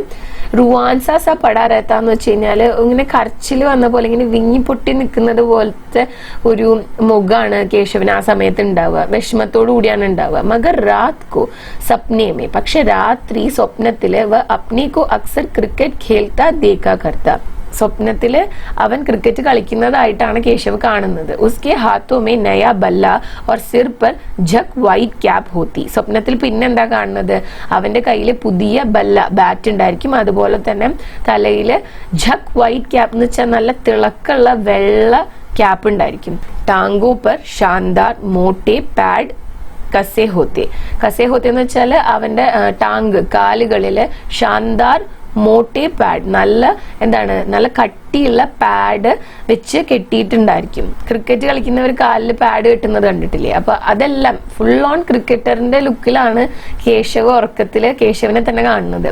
റുവാൻസ സ പടാ റഹത്ത എന്ന് വെച്ച് കഴിഞ്ഞാൽ ഇങ്ങനെ കരച്ചിൽ വന്ന പോലെ ഇങ്ങനെ വിങ്ങി പൊട്ടി നിൽക്കുന്നത് പോലത്തെ ഒരു മുഖാണ് കേശവന് ആ സമയത്ത് ഉണ്ടാവുക, വിഷമത്തോടു കൂടിയാണ് ഉണ്ടാവുക. മഗർ രാത് കോ സപ്നേമേ, പക്ഷെ രാത്രി സ്വപ്നത്തില് വ അപ്നെ കോ അക്സർ ക്രിക്കറ്റ് ഖേൽത്താ ദേഖാ കർത്താ. സ്വപ്നത്തില് അവൻ ക്രിക്കറ്റ് കളിക്കുന്നതായിട്ടാണ് കേശവ് കാണുന്നത്. ഉസ്കെ ഹാത്തോ മേ നയാ ബല്ല और सिर पर झक വൈറ്റ് ക്യാപ് ഹോത്തി. സ്വപ്നത്തിൽ പിന്നെന്താ കാണുന്നത്, അവന്റെ കയ്യിൽ പുതിയ ബല്ല ബാറ്റ് ഉണ്ടായിരിക്കും, അതുപോലെ തന്നെ തലയില് झक വൈറ്റ് ക്യാപ് എന്ന് വെച്ചാൽ നല്ല തിളക്കമുള്ള വെള്ള ക്യാപ്പ് ഉണ്ടായിരിക്കും. ടാങ്കോ पर शानदार मोटे पैड കസേ ഹോത്തെ. കസേ ഹോത്തെ എന്ന് വെച്ചാൽ അവന്റെ ടാങ്ക് കാലുകളില് ഷാൻദാർ മോട്ടെ പാഡ്, നല്ല എന്താണ്, നല്ല കട്ടിയുള്ള പാഡ് വെച്ച് കെട്ടിയിട്ടുണ്ടായിരിക്കും. ക്രിക്കറ്റ് കളിക്കുന്നവർ കാലിൽ പാഡ് കെട്ടുന്നത് കണ്ടിട്ടില്ലേ? അപ്പൊ അതെല്ലാം ഫുൾ ഓൺ ക്രിക്കറ്ററിന്റെ ലുക്കിലാണ് കേശവ് ഉറക്കത്തില് കേശവനെ തന്നെ കാണുന്നത്.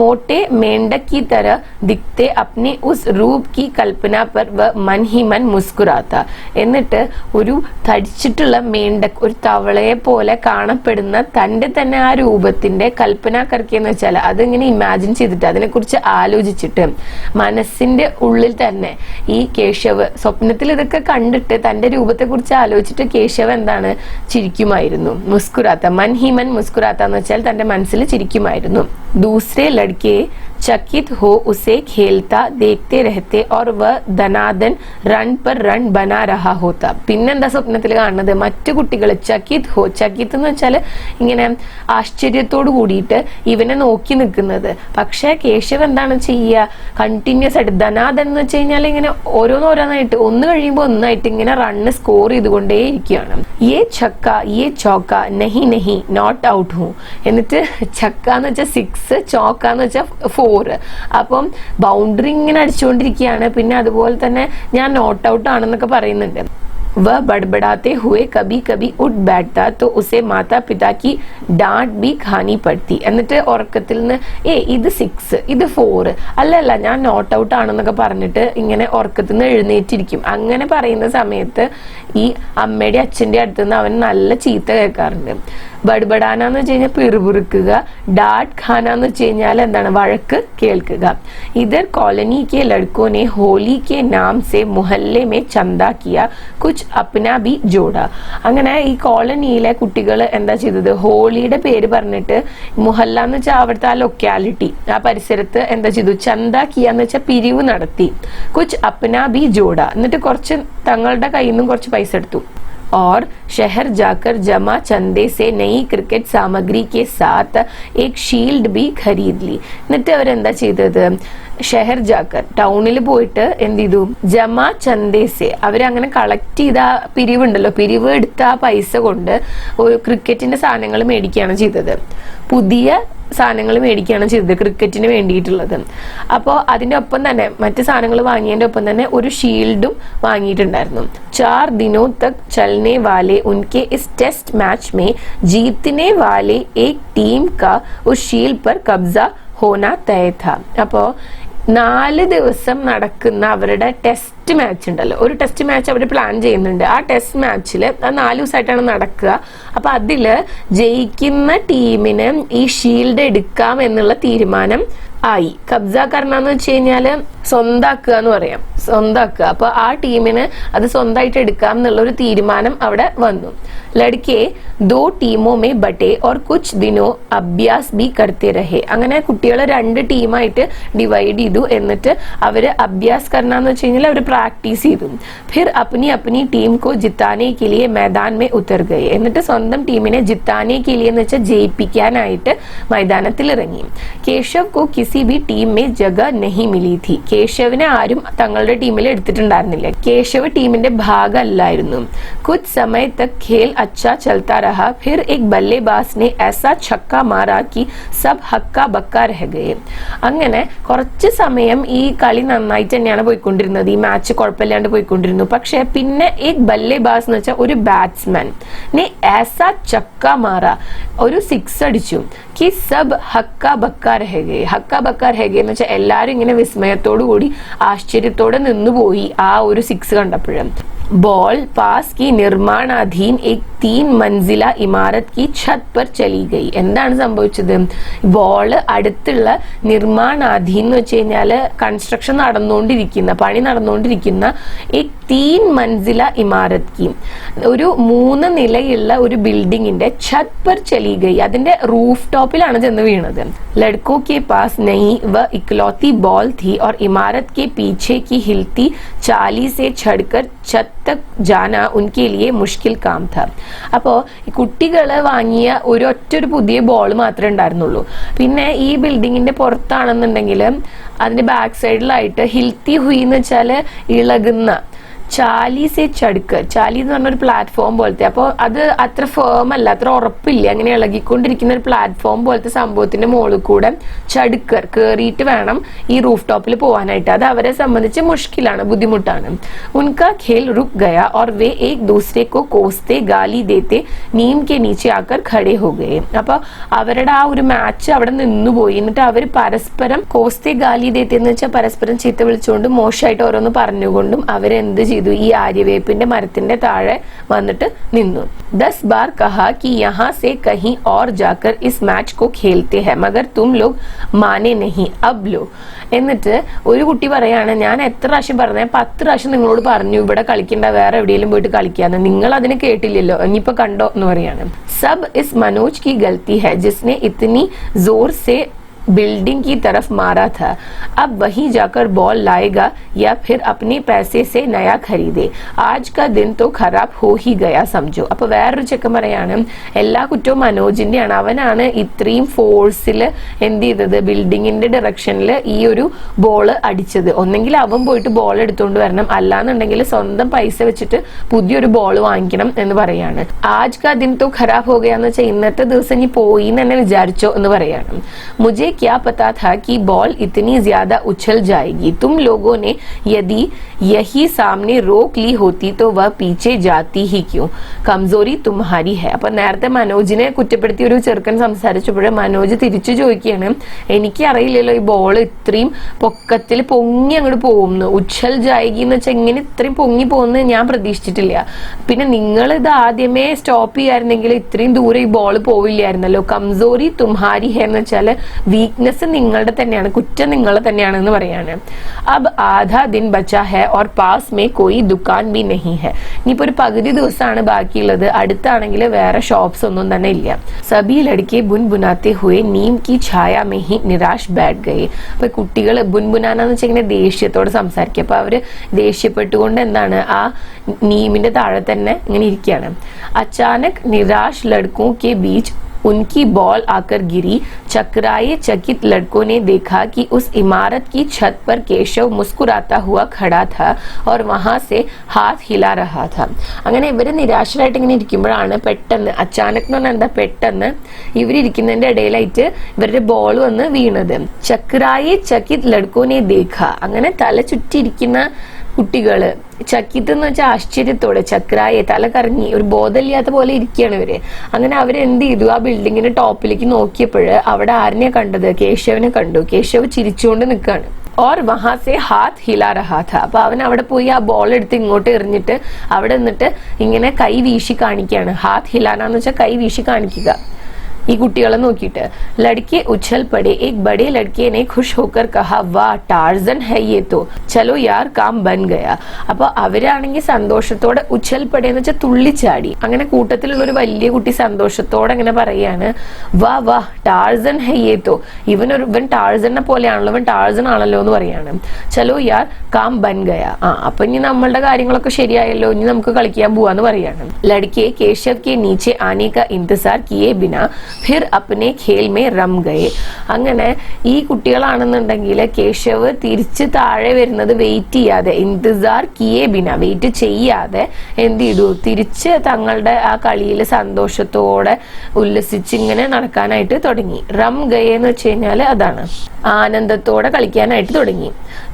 മോട്ടെ മേണ്ടക് की तरह दिखते अपने उस रूप की कल्पना पर वह मन ही मन मुस्कुराता. എന്നിട്ട് ഒരു തടിച്ചിട്ടുള്ള മേണ്ടക്, ഒരു തവളയെ പോലെ കാണപ്പെടുന്ന തന്റെ തന്നെ ആ രൂപത്തിന്റെ കൽപ്പന കർക്കിയെന്ന് വെച്ചാൽ അതിങ്ങനെ ഇമാജിൻ ചെയ്തിട്ട് അതിനെക്കുറിച്ച് ആലോചിച്ചിട്ട് മനസ്സിന്റെ ഉള്ളിൽ തന്നെ ഈ കേശവ് സ്വപ്നത്തിൽ ഇതൊക്കെ കണ്ടിട്ട് തന്റെ രൂപത്തെ കുറിച്ച് ആലോചിച്ചിട്ട് കേശവ് എന്താണ്, ചിരിക്കുമായിരുന്നു. മുസ്കുരാത്ത, മൻ ഹി മൻ മുസ്കുരാത്ത എന്ന് വെച്ചാൽ തന്റെ മനസ്സിൽ ചിരിക്കുമായിരുന്നു. ദൂസരെ ലड़के चकित हो उसे खेलता देखते रहते और वह धनाधन रन पर रन बना रहा होता. പിന്നെന്താ സ്വപ്നത്തിൽ കാണുന്നത്, മറ്റു കുട്ടികൾ ചകിത് ഹോ, ചകിത് എന്ന് വെച്ചാൽ ഇങ്ങനെ ആശ്ചര്യത്തോട് കൂടിയിട്ട് ഇവനെ നോക്കി നിൽക്കുന്നത്. പക്ഷെ കേശവ് എന്താണ് ചെയ്യുക, കണ്ടിന്യൂസ് ആയിട്ട് ധനാധൻ എന്ന് വെച്ച് കഴിഞ്ഞാൽ ഇങ്ങനെ ഓരോന്നോരോന്നായിട്ട് ഒന്ന് കഴിയുമ്പോൾ ഒന്നായിട്ട് ഇങ്ങനെ റണ്ണ് സ്കോർ ചെയ്തുകൊണ്ടേ ഇരിക്കുകയാണ്. യേ ഛക്ക യേ ചോക്ക നഹി നഹി നോട്ട് ഔട്ട് ഹൂ. എന്നിട്ട് ഛക്ക എന്ന് വെച്ചാൽ 6, ചോക്ക എന്ന് വെച്ചാൽ 4. അപ്പം ബൗണ്ടറി ഇങ്ങനെ അടിച്ചുകൊണ്ടിരിക്കുകയാണ്. പിന്നെ അതുപോലെ തന്നെ ഞാൻ നോട്ട് ഔട്ട് ആണെന്നൊക്കെ പറയുന്നുണ്ട്. वह बड़बड़ाते हुए कभी कभी उठ बैठता तो उसे माता पिता की डांट भी खानी पड़ती. എന്നിട്ട് ഉറക്കത്തിൽ നിന്ന് ഇത് 6 ഇത് 4 അല്ലല്ല ഞാൻ നോട്ട് ഔട്ട് ആണെന്നൊക്കെ പറഞ്ഞിട്ട് ഇങ്ങനെ ഉറക്കത്തിൽ നിന്ന് എഴുന്നേറ്റിരിക്കും. അങ്ങനെ പറയുന്ന സമയത്ത് ഈ അമ്മയുടെ അച്ഛന്റെ അടുത്ത് നിന്ന് അവൻ നല്ല ചീത്ത കേൾക്കാറുണ്ട്. ബഡ്ബഡാന എന്ന് വെച്ച് കഴിഞ്ഞാൽ പിറുപിറുക്കുക, ഡാട്ട് ഖാന എന്ന് വെച്ച് കഴിഞ്ഞാൽ എന്താണ്, വഴക്ക് കേൾക്കുക. ഇതർ കോളനി കെ ലഡ്കോ നെ ഹോലി കെ നാം സെ മുഹല്ലെ മേ ചന്ദാ കിയ കുച്ച് അപ്നാ ബി ജോഡ. അങ്ങനെ ഈ കോളനിയിലെ കുട്ടികൾ എന്താ ചെയ്തത്, ഹോളിയുടെ പേര് പറഞ്ഞിട്ട് മുഹല്ല എന്ന് വെച്ചാൽ അവിടുത്തെ ആ ലൊക്കാലിറ്റി, ആ പരിസരത്ത് എന്താ ചെയ്തു, ചന്ദാ കിയ എന്ന് വെച്ചാൽ പിരിവ് നടത്തി. കുച്ച് അപ്നാ ബി ജോഡ, എന്നിട്ട് കുറച്ച് തങ്ങളുടെ കയ്യിൽ നിന്നും കുറച്ച് പൈസ എടുത്തു. और शहर जाकर जमा चंदे से नई क्रिकेट सामग्री के साथ एक शील्ड भी खरीद ली. എന്നിട്ട് അവരെന്താ ചെയ്തത്, ഷെഹർ ജാക്കർ ടൗണിൽ പോയിട്ട് എന്ത് ചെയ്തു, ജമാ ചന്ദേസെ അവരങ്ങനെ കളക്ട് ചെയ്ത പിരിവുണ്ടല്ലോ, പിരിവ് എടുത്ത ആ പൈസ കൊണ്ട് ഒരു ക്രിക്കറ്റിന്റെ സാധനങ്ങൾ മേടിക്കുകയാണ് ചെയ്തത്. പുതിയ സാധനങ്ങൾ മേടിക്കുകയാണ് ചെയ്തത് ക്രിക്കറ്റിന് വേണ്ടിയിട്ടുള്ളത്. അപ്പോൾ അതിന്റെ ഒപ്പം തന്നെ മറ്റു സാധനങ്ങൾ വാങ്ങിയതിന്റെ ഒപ്പം തന്നെ ഒരു ഷീൽഡും വാങ്ങിയിട്ടുണ്ടായിരുന്നു. 4 दिनों तक चलने वाले उनके इस टेस्ट मैच में जीतने वाले एक टीम का उस शील्ड पर कब्जा होना तय था. അപ്പോൾ 4 ദിവസം നടക്കുന്ന അവരുടെ ടെസ്റ്റ് മാച്ച് ഉണ്ടല്ലോ, ഒരു ടെസ്റ്റ് മാച്ച് അവർ പ്ലാൻ ചെയ്യുന്നുണ്ട്. ആ ടെസ്റ്റ് മാച്ചിൽ 4 ദിവസമായിട്ടാണ് നടക്കുക. അപ്പൊ അതില് ജയിക്കുന്ന ടീമിന് ഈ ഷീൽഡ് എടുക്കാം എന്നുള്ള തീരുമാനം ആയി. കബ്ജ കർണ എന്ന് വെച്ച് കഴിഞ്ഞാല് സ്വന്താക്കുക എന്ന് പറയാം, സ്വന്താക്കുക. അപ്പൊ ആ ടീമിന് അത് സ്വന്തമായിട്ട് എടുക്കാം എന്നുള്ള ഒരു തീരുമാനം അവിടെ വന്നു. ലഡ്കെ ദോ ടീമോ മേ ബटे और कुछ दिनों अभ्यास भी करते रहे. അങ്ങനെ കുട്ടികളെ 2 ടീമായിട്ട് ഡിവൈഡ് ചെയ്തു. എന്നിട്ട് അവര് അഭ്യാസ് കർണ എന്ന് വെച്ച് കഴിഞ്ഞാൽ അവര് പ്രാക്ടീസ് ചെയ്തു. फिर अपनी अपनी टीम को जिताने के लिए मैदान में उतर गए. എന്നിട്ട് സ്വന്തം ടീമിനെ ജിത്താനെ के लिए എന്ന് വെച്ചാൽ ജയിപ്പിക്കാനായിട്ട് മൈതാനത്തിൽ ഇറങ്ങി. കേശവ് को किसी भी टीम में जगह नहीं मिली थी. കേശവിനെ ആരും തങ്ങളുടെ ടീമിൽ എടുത്തിട്ടുണ്ടായിരുന്നില്ല. കേശവ് ടീമിന്റെ ഭാഗമല്ലായിരുന്നു. कुछ समय तक खेल अच्छा चलता रहा. फिर एक बल्लेबाज ने ऐसा छक्का मारा कि सब हक्का बक्का रह गए. അങ്ങനെ കുറച്ച് സമയം ഈ കളി നന്നായിട്ട് തന്നെയാണ് പോയിക്കൊണ്ടിരുന്നത്, ഈ മാച്ച് കുഴപ്പമില്ലാണ്ട് പോയിക്കൊണ്ടിരുന്നു. പക്ഷെ പിന്നെ एक बल्लेबाज എന്ന് വെച്ചാൽ ഒരു ബാറ്റ്സ്മാൻ ने ऐसा छक्का मारा, ഒരു 6 അടിച്ചു. कि सब हक्का बक्का रह गए. हक्का बक्का रह गए എന്ന് വെച്ചാൽ എല്ലാരും ഇങ്ങനെ വിസ്മയത്തോടു കൂടി ആശ്ചര്യത്തോടെ നിന്നുപോയി ആ ഒരു 6 കണ്ടപ്പോഴും. बॉल पास की निर्माणाधीन एक 3 मंजिला इमारत की छत पर चली गई. എന്താണ് സംഭവിച്ചത്? ബോള് അടുത്തുള്ള നിർമ്മാണാധീൻ എന്ന് വെച്ച് കഴിഞ്ഞാല് കൺസ്ട്രക്ഷൻ നടന്നുകൊണ്ടിരിക്കുന്ന, പണി നടന്നുകൊണ്ടിരിക്കുന്ന एक 3 मंजिला इमारत की, ഒരു 3 നിലയുള്ള ഒരു ബിൽഡിങ്ങിന്റെ ഛത് पर चली गई, അതിന്റെ റൂഫ് ടോപ്പിലാണ് ചെന്ന് വീണത്. लड़कों के पास नई व इकलौती बॉल थी और इमारत के पीछे की हिलती चाली से छड़कर छत तक जाना उनके लिए मुश्किल काम था. അപ്പോ കുട്ടികള് വാങ്ങിയ ഒരൊറ്റൊരു പുതിയ ബോൾ മാത്രമേ ഉണ്ടായിരുന്നുള്ളൂ. പിന്നെ ഈ ബിൽഡിങ്ങിന്റെ പുറത്താണെന്നുണ്ടെങ്കിൽ അതിന്റെ ബാക്ക് സൈഡിലായിട്ട് ഹിൽത്തി ഹുയി എന്ന് വെച്ചാല് ഇളകുന്ന, ചാലി സെ ചടുക്ക്, ചാലി എന്ന് പറഞ്ഞ ഒരു പ്ലാറ്റ്ഫോം പോലത്തെ, അപ്പോൾ അത് അത്ര ഫേം അല്ല, അത്ര ഉറപ്പില്ല, അങ്ങനെ ഇളകിക്കൊണ്ടിരിക്കുന്ന ഒരു പ്ലാറ്റ്ഫോം പോലത്തെ സംഭവത്തിന്റെ മുകളിൽ കൂടെ ചടുക്കർ കയറിയിട്ട് വേണം ഈ റൂഫ് ടോപ്പിൽ പോകാനായിട്ട്. അത് അവരെ സംബന്ധിച്ച് മുഷ്കിലാണ്, ബുദ്ധിമുട്ടാണ്. ഉൻകാ ഖേൽ റുക് ഗയാ और वे एक दूसरे को कोसते गाली देते नीम के नीचे आकर खड़े हो गए. അപ്പൊ അവരുടെ ആ ഒരു മാച്ച് അവിടെ നിന്നുപോയി. എന്നിട്ട് അവർ പരസ്പരം കോസ്തെ ഗാലി ദേത്തെ എന്ന് വെച്ചാൽ പരസ്പരം ചീത്ത വിളിച്ചുകൊണ്ടും മോശമായിട്ട് ഓരോന്ന് പറഞ്ഞുകൊണ്ടും അവരെന്ത് ചെയ്തു? ഈ ആര്യവേപ്പിന്റെ മരത്തിന്റെ താഴെ വന്നിട്ട് നിന്നു. 10 बार कहा कि यहाँ से कहीं और जाकर इस मैच को खेलते हैं मगर तुम लोग माने नहीं, अब लो. എന്നിട്ട് ഒരു കുട്ടി പറയാണ്, ഞാൻ എത്ര പ്രാവശ്യം പറഞ്ഞ, 10 പ്രാവശ്യം നിങ്ങളോട് പറഞ്ഞു ഇവിടെ കളിക്കണ്ട, വേറെ എവിടെയെങ്കിലും പോയിട്ട് കളിക്കാന്ന്, നിങ്ങൾ അതിന് കേട്ടില്ലല്ലോ, ഇനിയിപ്പോ കണ്ടോ എന്ന് പറയാണ്. सब इस मनोज की गलती है जिसने इतनी जोर से बिल्डिंग की तरफ मारा था. अब वहीं जाकर बॉल लाएगा या फिर अपने पैसे से नया खरीदे. आज का दिन तो खराब हो ही गया समझो. അപ്പൊ വേറൊരു ചെക്കൻ പറയാണ്, എല്ലാ കുറ്റവും മനോജിന്റെയാണ്, അവനാണ് ഇത്രയും ഫോഴ്സിൽ എന്ത് ചെയ്തത്, ബിൽഡിങ്ങിന്റെ ഡയറക്ഷനിൽ ഈ ഒരു ബോള് അടിച്ചത്. ഒന്നെങ്കിൽ അവൻ പോയിട്ട് ബോൾ എടുത്തുകൊണ്ട് വരണം, അല്ലാന്നുണ്ടെങ്കിൽ സ്വന്തം പൈസ വെച്ചിട്ട് പുതിയൊരു ബോൾ വാങ്ങിക്കണം എന്ന് പറയാണ്. ആജ് കാ ദിൻ തോ ഖരാബ് ഹോ ഗയാ എന്ന് വെച്ചാൽ ഇന്നത്തെ ദിവസം ഇനി പോയി എന്ന് തന്നെ വിചാരിച്ചോ എന്ന് പറയാണ്. मुझे क्या पता था कि बॉल इतनी ज्यादा उछल जाएगी. तुम लोगों ने यदि यही सामने रोक ली होती तो वह पीछे जाती ही क्यों? കംസോറി തുമ്ഹാരി ഹെ. അപ്പൊ നേരത്തെ മനോജിനെ കുറ്റപ്പെടുത്തി ഒരു ചെറുക്കൻ സംസാരിച്ചപ്പോഴേ മനോജ് തിരിച്ചു ചോദിക്കുകയാണ്, എനിക്ക് അറിയില്ലല്ലോ ഈ ബോൾ ഇത്രയും പൊക്കത്തിൽ പൊങ്ങി അങ്ങോട്ട് പോകുന്നു, ഉച്ഛൽ ജായകി എന്ന് വെച്ചാൽ ഇങ്ങനെ ഇത്രയും പൊങ്ങി പോകുന്നത് ഞാൻ പ്രതീക്ഷിച്ചിട്ടില്ല. പിന്നെ നിങ്ങൾ ഇത് ആദ്യമേ സ്റ്റോപ്പ് ചെയ്യായിരുന്നെങ്കിൽ ഇത്രയും ദൂരം ഈ ബോൾ പോവില്ലായിരുന്നല്ലോ. കംസോറി തുമ്ഹാരി ഹെ എന്ന് വെച്ചാൽ വീക്ക്നെസ് നിങ്ങളുടെ തന്നെയാണ്, കുറ്റം നിങ്ങളെ തന്നെയാണെന്ന് പറയാണ്. അബ് ആധാ ദിൻ ബച്ചാ ഹെ और पास में कोई दुकान भी नहीं है. ഇനിയിപ്പോ ഒരു പകുതി ദിവസമാണ് ബാക്കിയുള്ളത്, അടുത്താണെങ്കിൽ വേറെ ഷോപ്സ് ഒന്നും തന്നെ ഇല്ല. സബി ലड़के बुनबुनाते हुए नीम की छाया में ही निराश बैठ गए. അപ്പൊ കുട്ടികൾ ബുൻബുനാന്ന് വെച്ചാൽ ഇങ്ങനെ ദേഷ്യത്തോട് സംസാരിക്കുക. അപ്പൊ അവര് ദേഷ്യപ്പെട്ടുകൊണ്ട് എന്താണ് ആ നീമിന്റെ താഴെ തന്നെ ഇങ്ങനെ ഇരിക്കുകയാണ്. അച്ചാനക് നിരാശ് ലड़कों के बीच उनकी बॉल आकर गिरी. चकराए चकित लड़कों ने देखा कि उस इमारत की छत पर केशव मुस्कुराता हुआ खड़ा था और वहां से हाथ हिला रहा था. അങ്ങനെ ഇവര് നിരാശരായിട്ട് ഇങ്ങനെ ഇരിക്കുമ്പോഴാണ് പെട്ടെന്ന്, അച്ചാനക് എന്ന് പറഞ്ഞാൽ എന്താ, പെട്ടെന്ന് ഇവരിയ്ക്കുന്നതിന്റെ ഇടയിലായിട്ട് ഇവരുടെ ബോൾ വന്ന് വീണത്. ചക്രായെ ചകിത് ലഡ്കോനെ ദേഖ. അങ്ങനെ തല ചുറ്റിയിരിക്കുന്ന കുട്ടികള്, ചക്കിത്ത് എന്ന് വെച്ചാൽ ആശ്ചര്യത്തോടെ, ചക്രായെ തല കറങ്ങി ഒരു ബോധമില്ലാത്ത പോലെ ഇരിക്കുകയാണ് ഇവര്. അങ്ങനെ അവരെന്ത് ചെയ്തു, ആ ബിൽഡിങ്ങിന്റെ ടോപ്പിലേക്ക് നോക്കിയപ്പോഴ് അവിടെ ആരിനെ കണ്ടത്, കേശവനെ കണ്ടു. കേശവ് ചിരിച്ചുകൊണ്ട് നിൽക്കാണ്. और वहां से हाथ हिला रहा था. അപ്പൊ അവൻ അവിടെ പോയി ആ ബോൾ എടുത്ത് ഇങ്ങോട്ട് എറിഞ്ഞിട്ട് അവിടെ നിന്നിട്ട് ഇങ്ങനെ കൈ വീശി കാണിക്കുകയാണ്. ഹാത്ത് ഹിലാന എന്ന് വെച്ചാൽ കൈ വീശി കാണിക്കുക. ഈ കുട്ടികളെ നോക്കിയിട്ട്. ലड़के उछल पड़े, एक बड़े लड़के ने खुश होकर कहा, वाह टार्जन है ये तो, चलो यार काम बन गया. അപ്പൊ അവരാണെങ്കിൽ സന്തോഷത്തോടെ ഉച്ചൽ പടേന്ന് വെച്ചാൽ തുള്ളിച്ചാടി. അങ്ങനെ കൂട്ടത്തിലുള്ള ഒരു വലിയ കുട്ടി സന്തോഷത്തോടെ അങ്ങനെ പറയാണ്, വാ വാ ടാർസൻ ഹൈ യേ തോ, ഇവൻ ടാർസനെ പോലെയാണല്ലോ, ഇവൻ ടാർസൻ ആണല്ലോ എന്ന് പറയാണ്. ചലോ യാർ കാം ബൻ ഗയ, അപ്പൊ ഇനി നമ്മളുടെ കാര്യങ്ങളൊക്കെ ശരിയായല്ലോ, ഇനി നമുക്ക് കളിക്കാൻ പോവാന്ന് പറയാണ്. ലड़के केशव के नीचे आने का इंतजार किए बिना फिर अपने खेल में रम गए. അങ്ങനെ ഈ കുട്ടികളാണെന്നുണ്ടെങ്കിൽ കേശവ് തിരിച്ച് താഴെ വരുന്നത് വെയിറ്റ് ചെയ്യാതെ, ഇന്തിസാർ കിയേ ബിന, വെയിറ്റ് ചെയ്യാതെ എന്ത് ചെയ്തു, തിരിച്ച് തങ്ങളുടെ ആ കളിയിൽ സന്തോഷത്തോടെ ഉല്ലസിച്ച് ഇങ്ങനെ നടക്കാനായിട്ട് തുടങ്ങി. റം ഗയെ എന്ന് വെച്ച് കഴിഞ്ഞാൽ അതാണ്, ആനന്ദത്തോടെ കളിക്കാനായിട്ട് തുടങ്ങി.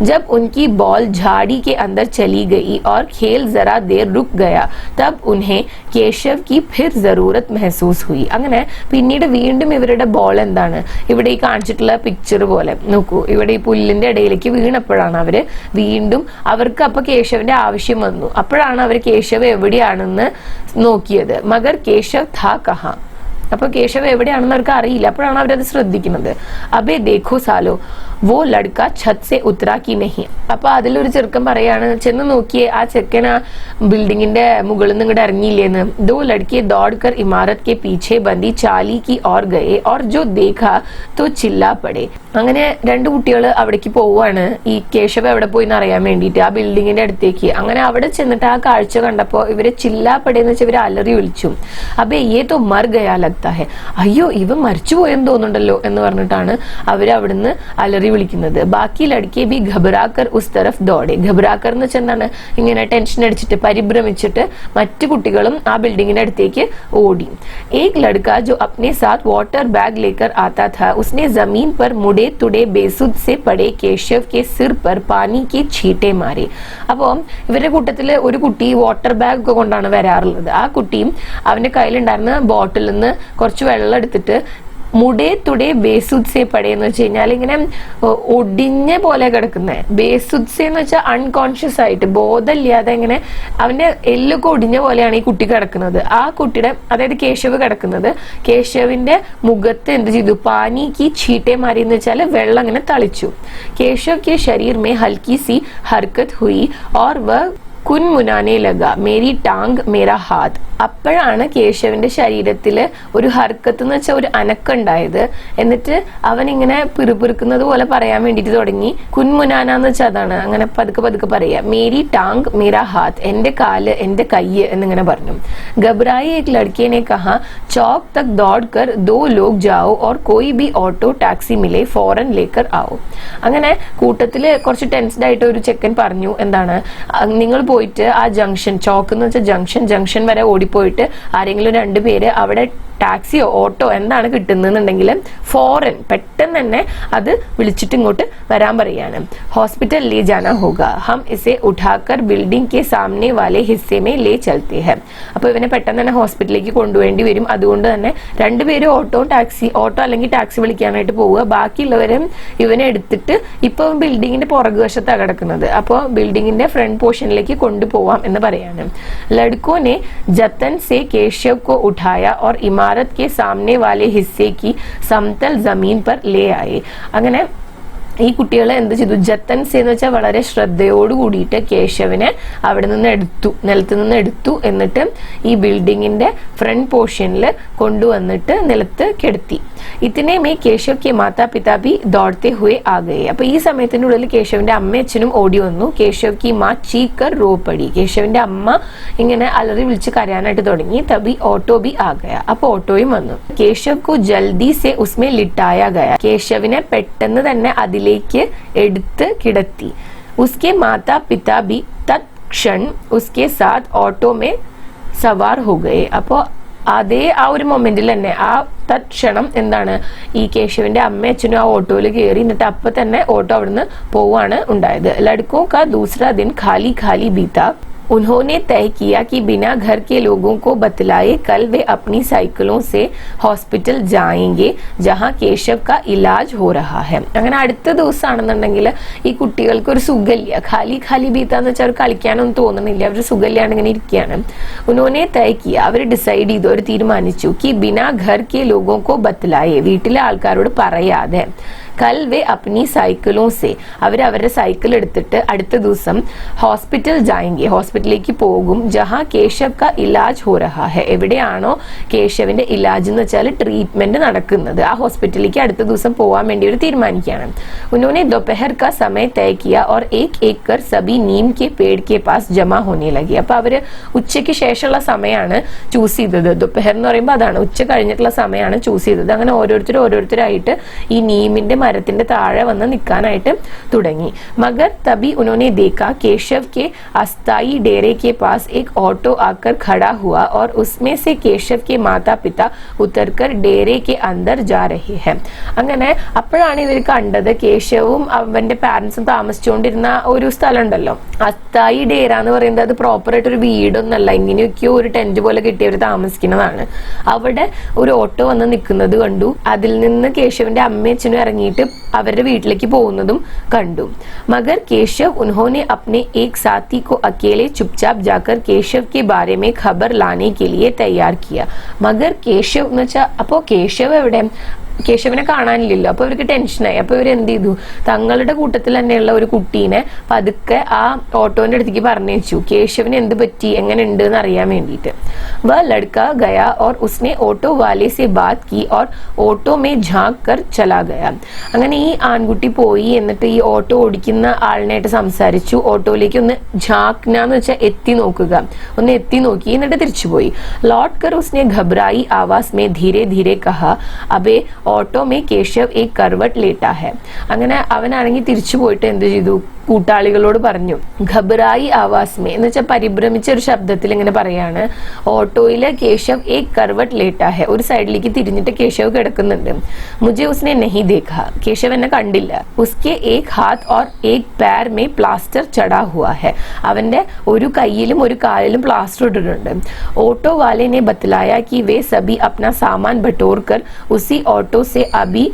जब उनकी बॉल झाड़ी के अंदर चली गई और खेल जरा देर रुक गया, तब उन्हें केशव की फिर जरूरत महसूस हुई. അങ്ങനെ പിന്നീട് വീണ്ടും ഇവരുടെ ബോൾ എന്താണ്, ഇവിടെ ഈ കാണിച്ചിട്ടുള്ള പിക്ചർ പോലെ നോക്കൂ, ഇവിടെ ഈ പുല്ലിന്റെ ഇടയിലേക്ക് വീണപ്പോഴാണ് അവര് വീണ്ടും, അവർക്ക് അപ്പൊ കേശവന്റെ ആവശ്യം വന്നു. അപ്പോഴാണ് അവർ കേശവ് എവിടെയാണെന്ന് നോക്കിയത്. മഗർ കേശവ് ഥാ കഹാ, അപ്പൊ കേശവ് എവിടെയാണെന്ന് അവർക്ക് അറിയില്ല. അപ്പോഴാണ് അവരത് ശ്രദ്ധിക്കുന്നത്. അബേ ദേഖോ സാലോ വോ ലഡ്ക ഛത് സെ ഉത്തരാ കി നഹി. അപ്പൊ അതിലൊരു ചെറുക്കൻ പറയാണ്, ചെന്ന് നോക്കിയേ ആ ചെക്കൻ ആ ബിൽഡിങ്ങിന്റെ മുകളിൽ നിന്ന് ഇങ്ങോട്ട് ഇറങ്ങിയില്ലേന്ന്. ദോ ലഡ്കെ ദौड़ कर इमारत के पीछे बंदी चाली की ओर गए और जो देखा तो चिल्ला पड़े. അങ്ങനെ രണ്ട് കുട്ടികൾ അവിടേക്ക് പോവാണ്, ഈ കേശവ് എവിടെ പോയി എന്ന് അറിയാൻ വേണ്ടിയിട്ട് ആ ബിൽഡിങ്ങിന്റെ അടുത്തേക്ക്. അങ്ങനെ അവിടെ ചെന്നിട്ട് ആ കാഴ്ച കണ്ടപ്പോ ഇവര് ചില്ലാപ്പടേന്ന് വെച്ചാൽ ഇവര് അലറി വിളിച്ചു. അബേ യേ തോ മർ ഗയാ ലഗ്താ ഹെ, അയ്യോ ഇവൻ മരിച്ചു പോയെന്ന് തോന്നുന്നുണ്ടല്ലോ എന്ന് പറഞ്ഞിട്ടാണ് അവര് അവിടുന്ന് അലറി വിളിക്കുന്നത്. ബാക്കി ലड़के भी घबराकर उस तरफ दौड़े. घबराकर എന്ന് വെച്ചാൽ എന്താണ്, ഇങ്ങനെ ടെൻഷൻ അടിച്ചിട്ട് പരിഭ്രമിച്ചിട്ട് മറ്റു കുട്ടികളും ആ ബിൽഡിങ്ങിന്റെ അടുത്തേക്ക് ഓടി. एक लड़का जो अपने साथ वाटर बैग लेकर आता था, उसने जमीन पर मुड़े तुड़े बेसुध से पड़े केशव के सिर पर पानी की छींटे मारे. അപ്പോ ഇവരുടെ കൂട്ടത്തില് ഒരു കുട്ടി വാട്ടർ ബാഗ് ഒക്കെ കൊണ്ടാണ് വരാറുള്ളത്. ആ കുട്ടിയും അവന്റെ കയ്യിലുണ്ടായിരുന്ന ബോട്ടിൽ നിന്ന് കുറച്ച് വെള്ളം എടുത്തിട്ട് മുടേ തുടേ ബേസുദ്സെ പടേ എന്ന് വെച്ച് കഴിഞ്ഞാൽ ഇങ്ങനെ ഒടിഞ്ഞ പോലെ കിടക്കുന്നത്. ബേസുദ്സെ എന്ന് വെച്ചാൽ അൺകോൺഷ്യസ് ആയിട്ട്, ബോധമില്ലാതെ ഇങ്ങനെ അവന്റെ എല്ലൊക്കെ ഒടിഞ്ഞ പോലെയാണ് ഈ കുട്ടി കിടക്കുന്നത്. ആ കുട്ടിയുടെ, അതായത് കേശവ് കിടക്കുന്നത്, കേശവിന്റെ മുഖത്ത് എന്ത് ചെയ്തു, പാനിക്ക് ചീട്ടെ മാറി എന്ന് വെച്ചാൽ വെള്ളം ഇങ്ങനെ തളിച്ചു. കേശവ് കെ ശരീർ മേ ഹൽക്കി സി ഹർക്കത്ത് ഹുയി ഓർ വ കുൻമുനാനെ ലഗ മേരി ടാങ് മേരാ ഹാത്ത്. അപ്പോഴാണ് കേശവിന്റെ ശരീരത്തില് ഒരു ഹർക്കത്ത് എന്ന് വെച്ചാൽ ഒരു അനക്കുണ്ടായത്. എന്നിട്ട് അവൻ ഇങ്ങനെ പിറുപിറുക്കുന്നത് പോലെ പറയാൻ വേണ്ടിട്ട് തുടങ്ങി. കുൻമുനാന എന്ന് വെച്ചാൽ അതാണ്, അങ്ങനെ പതുക്കെ പതുക്കെ പറയാ. മേരി ടാങ് മേരാ ഹാത്ത്, എന്റെ കാല് എന്റെ കയ്യ് എന്നിങ്ങനെ പറഞ്ഞു. घबराए एक लड़के ने कहा, चौक तक दौड़कर 2 लोग जाओ और कोई भी ऑटो टैक्सी मिले फौरन लेकर आओ. അങ്ങനെ കൂട്ടത്തില് കുറച്ച് ടെൻസ്ഡ് ആയിട്ട് ഒരു ചെക്കൻ പറഞ്ഞു, എന്താണ്, നിങ്ങൾ പോയിട്ട് ആ ജംഗ്ഷൻ, ചോക്ക് എന്ന് വെച്ചാൽ ജംഗ്ഷൻ വരെ ഓടിപ്പോയിട്ട് ആരെങ്കിലും 2 പേര് അവിടെ ടാക്സിയോ ഓട്ടോ എന്താണ് കിട്ടുന്നുണ്ടെങ്കിൽ ഫോറൻ പെട്ടെന്ന് തന്നെ അത് വിളിച്ചിട്ട് ഇങ്ങോട്ട് വരാൻ പറയാണ്. ഹോസ്പിറ്റൽ ലേ ജാനാ ഹോഗ, ഹം ഇസെ ഉഠാക്കർ ബിൽഡിംഗ് കെ സാമനെ വാലെ ഹിസ്സെ മേ ലേ ചൽത്തെ ഹെ. അപ്പൊ ഇവനെ പെട്ടെന്ന് തന്നെ ഹോസ്പിറ്റലിലേക്ക് കൊണ്ടുവേണ്ടി വരും. അതുകൊണ്ട് തന്നെ 2 പേര് ഓട്ടോ അല്ലെങ്കിൽ ടാക്സി വിളിക്കാനായിട്ട് പോവുക. ബാക്കിയുള്ളവരും ഇവനെ എടുത്തിട്ട് ഇപ്പൊ ബിൽഡിങ്ങിന്റെ പുറകുവശത്താണ് കിടക്കുന്നത്. അപ്പോൾ ബിൽഡിങ്ങിന്റെ ഫ്രണ്ട് പോർഷനിലേക്ക് കൊണ്ടുപോവാം എന്ന് പറയാണ്. ലഡ്കോനെ ജത്തൻ സെ കേശവ് കോ ഉഠായ और इमारत के सामने वाले हिस्से की समतल जमीन पर ले आए. അങ്ങനെ ഈ കുട്ടികളെ എന്ത് ചെയ്തു, ജത്തൻസ് എന്ന് വെച്ചാൽ വളരെ ശ്രദ്ധയോട് കൂടിയിട്ട് കേശവിനെ അവിടെ നിന്ന് എടുത്തു, നിലത്ത് നിന്ന് എടുത്തു. എന്നിട്ട് ഈ ബിൽഡിങ്ങിന്റെ ഫ്രണ്ട് പോർഷനിൽ കൊണ്ടുവന്നിട്ട് നിലത്ത് കിടത്തി. ഇത്തിനെ മേ കേശവ് കെ മാതാ പിതാ ബി ദौड़ते हुए आ गए. അപ്പൊ ഈ സമയത്തിന്റെ ഉള്ളിൽ കേശവിന്റെ അമ്മയും അച്ഛനും ഓടി വന്നു. കേശവ് കി മാ ചീക്കർ റോ പടി, കേശവിന്റെ അമ്മ ഇങ്ങനെ അലറി വിളിച്ച് കരയാനായിട്ട് തുടങ്ങി. തബി ഓട്ടോ ബി ആ ഗയ, അപ്പൊ ഓട്ടോയും വന്നു. കേശവ് കോ ജൽദി സെ ഉസ്മേ ലിട്ടായ ഗയ, കേശവിനെ പെട്ടെന്ന് തന്നെ അതിലേക്ക് എടുത്ത് കിടത്തി. ഉസ്കെ മാതാ പിതാ ബി തത്ക്ഷൺ ഉസ്കെ സാത്ത് ഓട്ടോ മേ സവാർ ഹോ ഗയെ. അപ്പോ അതേ ആ ഒരു മൊമെന്റിൽ തന്നെ, ആ തത്ക്ഷണം എന്താണ്, ഈ കേശവിന്റെ അമ്മയും അച്ഛനും ആ ഓട്ടോയിൽ കയറി. എന്നിട്ട് അപ്പൊ തന്നെ ഓട്ടോ അവിടുന്ന് പോവാണ് ഉണ്ടായത്. ലഡ്കോ കാ ദൂസരാ ദിൻ ഖാലി ഖാലി ബീത. उन्होंने तय किया कि बिना घर के लोगों को बतलाए कल वे अपनी साइकिलों से ഹോസ്പിറ്റൽ जाएंगे जहां കേശവ് का इलाज हो रहा है. അങ്ങനെ അടുത്ത ദിവസമാണെന്നുണ്ടെങ്കിൽ ഈ കുട്ടികൾക്ക് ഒരു സുഖമില്ല, ഖാലി ബീത്താന്ന് വെച്ചാൽ അവർ കളിക്കാനൊന്നും തോന്നുന്നില്ല, അവർ സുഖമില്ലാണ്ട് ഇങ്ങനെ ഇരിക്കുകയാണ്. ഉन्होंने तय किया, അവർ ഡിസൈഡ് ചെയ്തു, അവർ തീരുമാനിച്ചു कि बिना घर के लोगों को बतलाए, വീട്ടിലെ ആൾക്കാരോട് പറയാതെ കൽ വേ അപ്നി സൈക്കിളോ സെ, അവരുടെ സൈക്കിൾ എടുത്തിട്ട് അടുത്ത ദിവസം ഹോസ്പിറ്റൽ ജായെങ്കെ, ഹോസ്പിറ്റലിലേക്ക് പോകും. ജഹാ കേശവ് കാ ഇലാജ് ഹോ രഹാ ഹെ, എവിടെയാണോ കേശവിന്റെ ഇലാജ് എന്ന് വെച്ചാൽ ട്രീറ്റ്മെന്റ് നടക്കുന്നത്, ആ ഹോസ്പിറ്റലിലേക്ക് അടുത്ത ദിവസം പോവാൻ വേണ്ടി ഒരു തീരുമാനിക്കുകയാണ്. ഉन्होंने दोपहर का समय तय किया और एक कर सभी नीम के पेड़ के पास जमा होने लगी. അപ്പൊ അവര് ഉച്ചയ്ക്ക് ശേഷമുള്ള സമയമാണ് ചൂസ് ചെയ്തത്. ദോപ്പഹർ എന്ന് പറയുമ്പോൾ അതാണ്, ഉച്ച കഴിഞ്ഞിട്ടുള്ള സമയമാണ് ചൂസ് ചെയ്തത്. അങ്ങനെ ഓരോരുത്തരായിട്ട് ഈ നീമിന്റെ മരത്തിന്റെ താഴെ വന്ന് നിൽക്കാനായിട്ട് തുടങ്ങി. मगर तभी उन्होंने देखा केशव के अस्थाई डेरे के पास एक ऑटो आकर खड़ा हुआ और उसमें से केशव के माता पिता उतरकर डेरे के अंदर जा रहे हैं. അങ്ങനെ അപ്പോഴാണ് ഇവർ കണ്ടത് കേശവും അവന്റെ പാരന്റ്സും താമസിച്ചുകൊണ്ടിരുന്ന ഒരു സ്ഥലം ഉണ്ടല്ലോ, അസ്ഥായി ഡേര എന്ന് പറയുന്നത് അത് പ്രോപ്പർ ആയിട്ട് ഒരു വീടൊന്നല്ല, ഇങ്ങനെയൊക്കെയോ ഒരു ടെന്റ് പോലെ കിട്ടിയവർ താമസിക്കുന്നതാണ്. അവിടെ ഒരു ഓട്ടോ വന്ന് നിൽക്കുന്നത് കണ്ടു. അതിൽ നിന്ന് കേശവന്റെ അമ്മയും അച്ഛനും ഇറങ്ങിയിട്ട് അവരുടെ വീട്ടിലേക്ക് പോകുന്നതും കണ്ടു. मगर केशव उन्होंने अपने एक साथी को अकेले चुपचाप जाकर केशव के बारे में खबर लाने के लिए तैयार किया. मगर केशव എന്ന് വെച്ചാൽ അപ്പോ കേശവ് എവിടെ, കേശവനെ കാണാനില്ലല്ലോ. അപ്പൊ ഇവർക്ക് ടെൻഷനായി. അപ്പൊ ഇവർ എന്ത് ചെയ്തു, തങ്ങളുടെ കൂട്ടത്തിൽ തന്നെയുള്ള ഒരു കുട്ടീനെ പതുക്കെ ആ ഓട്ടോന്റെ അടുത്തേക്ക് പറഞ്ഞയച്ചു, കേശവന് എന്ത് പറ്റി, എങ്ങനെ ഉണ്ട് എന്ന് അറിയാൻ വേണ്ടിയിട്ട്. वह लड़का गया और उसने ऑटो वाले से बात की और ऑटो में झांक कर चला गया. അങ്ങനെ ഈ ആൺകുട്ടി പോയി, എന്നിട്ട് ഈ ഓട്ടോ ഓടിക്കുന്ന ആളിനായിട്ട് സംസാരിച്ചു. ഓട്ടോയിലേക്ക് ഒന്ന് ഝാക്ന എന്ന് വെച്ചാൽ എത്തി നോക്കുക, ഒന്ന് എത്തി നോക്കി, എന്നിട്ട് തിരിച്ചുപോയി. लौट कर उसने घबराई आवाज में धीरे धीरे कहा, अबे ഓട്ടോ മേ കേശവ് ഏക് കർവട്ട് ലേട്ടാ ഹെ. അങ്ങനെ അവനാണെങ്കിൽ തിരിച്ചു പോയിട്ട് എന്ത് ചെയ്തു, കൂട്ടാളികളോട് പറഞ്ഞു. ഘബറായി ആവാസ് മേ എന്ന് വെച്ചാൽ പരിഭ്രമിച്ച ഒരു ശബ്ദത്തിൽ ഇങ്ങനെ പറയാണ്, ഓട്ടോയില് കേശവ് ഏക് കർവട്ട് ലേട്ടാ ഹെ, ഒരു സൈഡിലേക്ക് തിരിഞ്ഞിട്ട് കേശവ് കിടക്കുന്നുണ്ട്. മുझे उसने नहीं देखा, കേശവ് എന്നെ കണ്ടില്ല. उसके एक हाथ और एक पैर में प्लास्टर चढ़ा हुआ है, അവന്റെ ഒരു കൈയിലും ഒരു കാലിലും പ്ലാസ്റ്റർ ഇട്ടിട്ടുണ്ട്. ഓട്ടോ വാലെ ने बतलाया कि वे सभी अपना सामान बटोर कर उसी ऑटो से अभी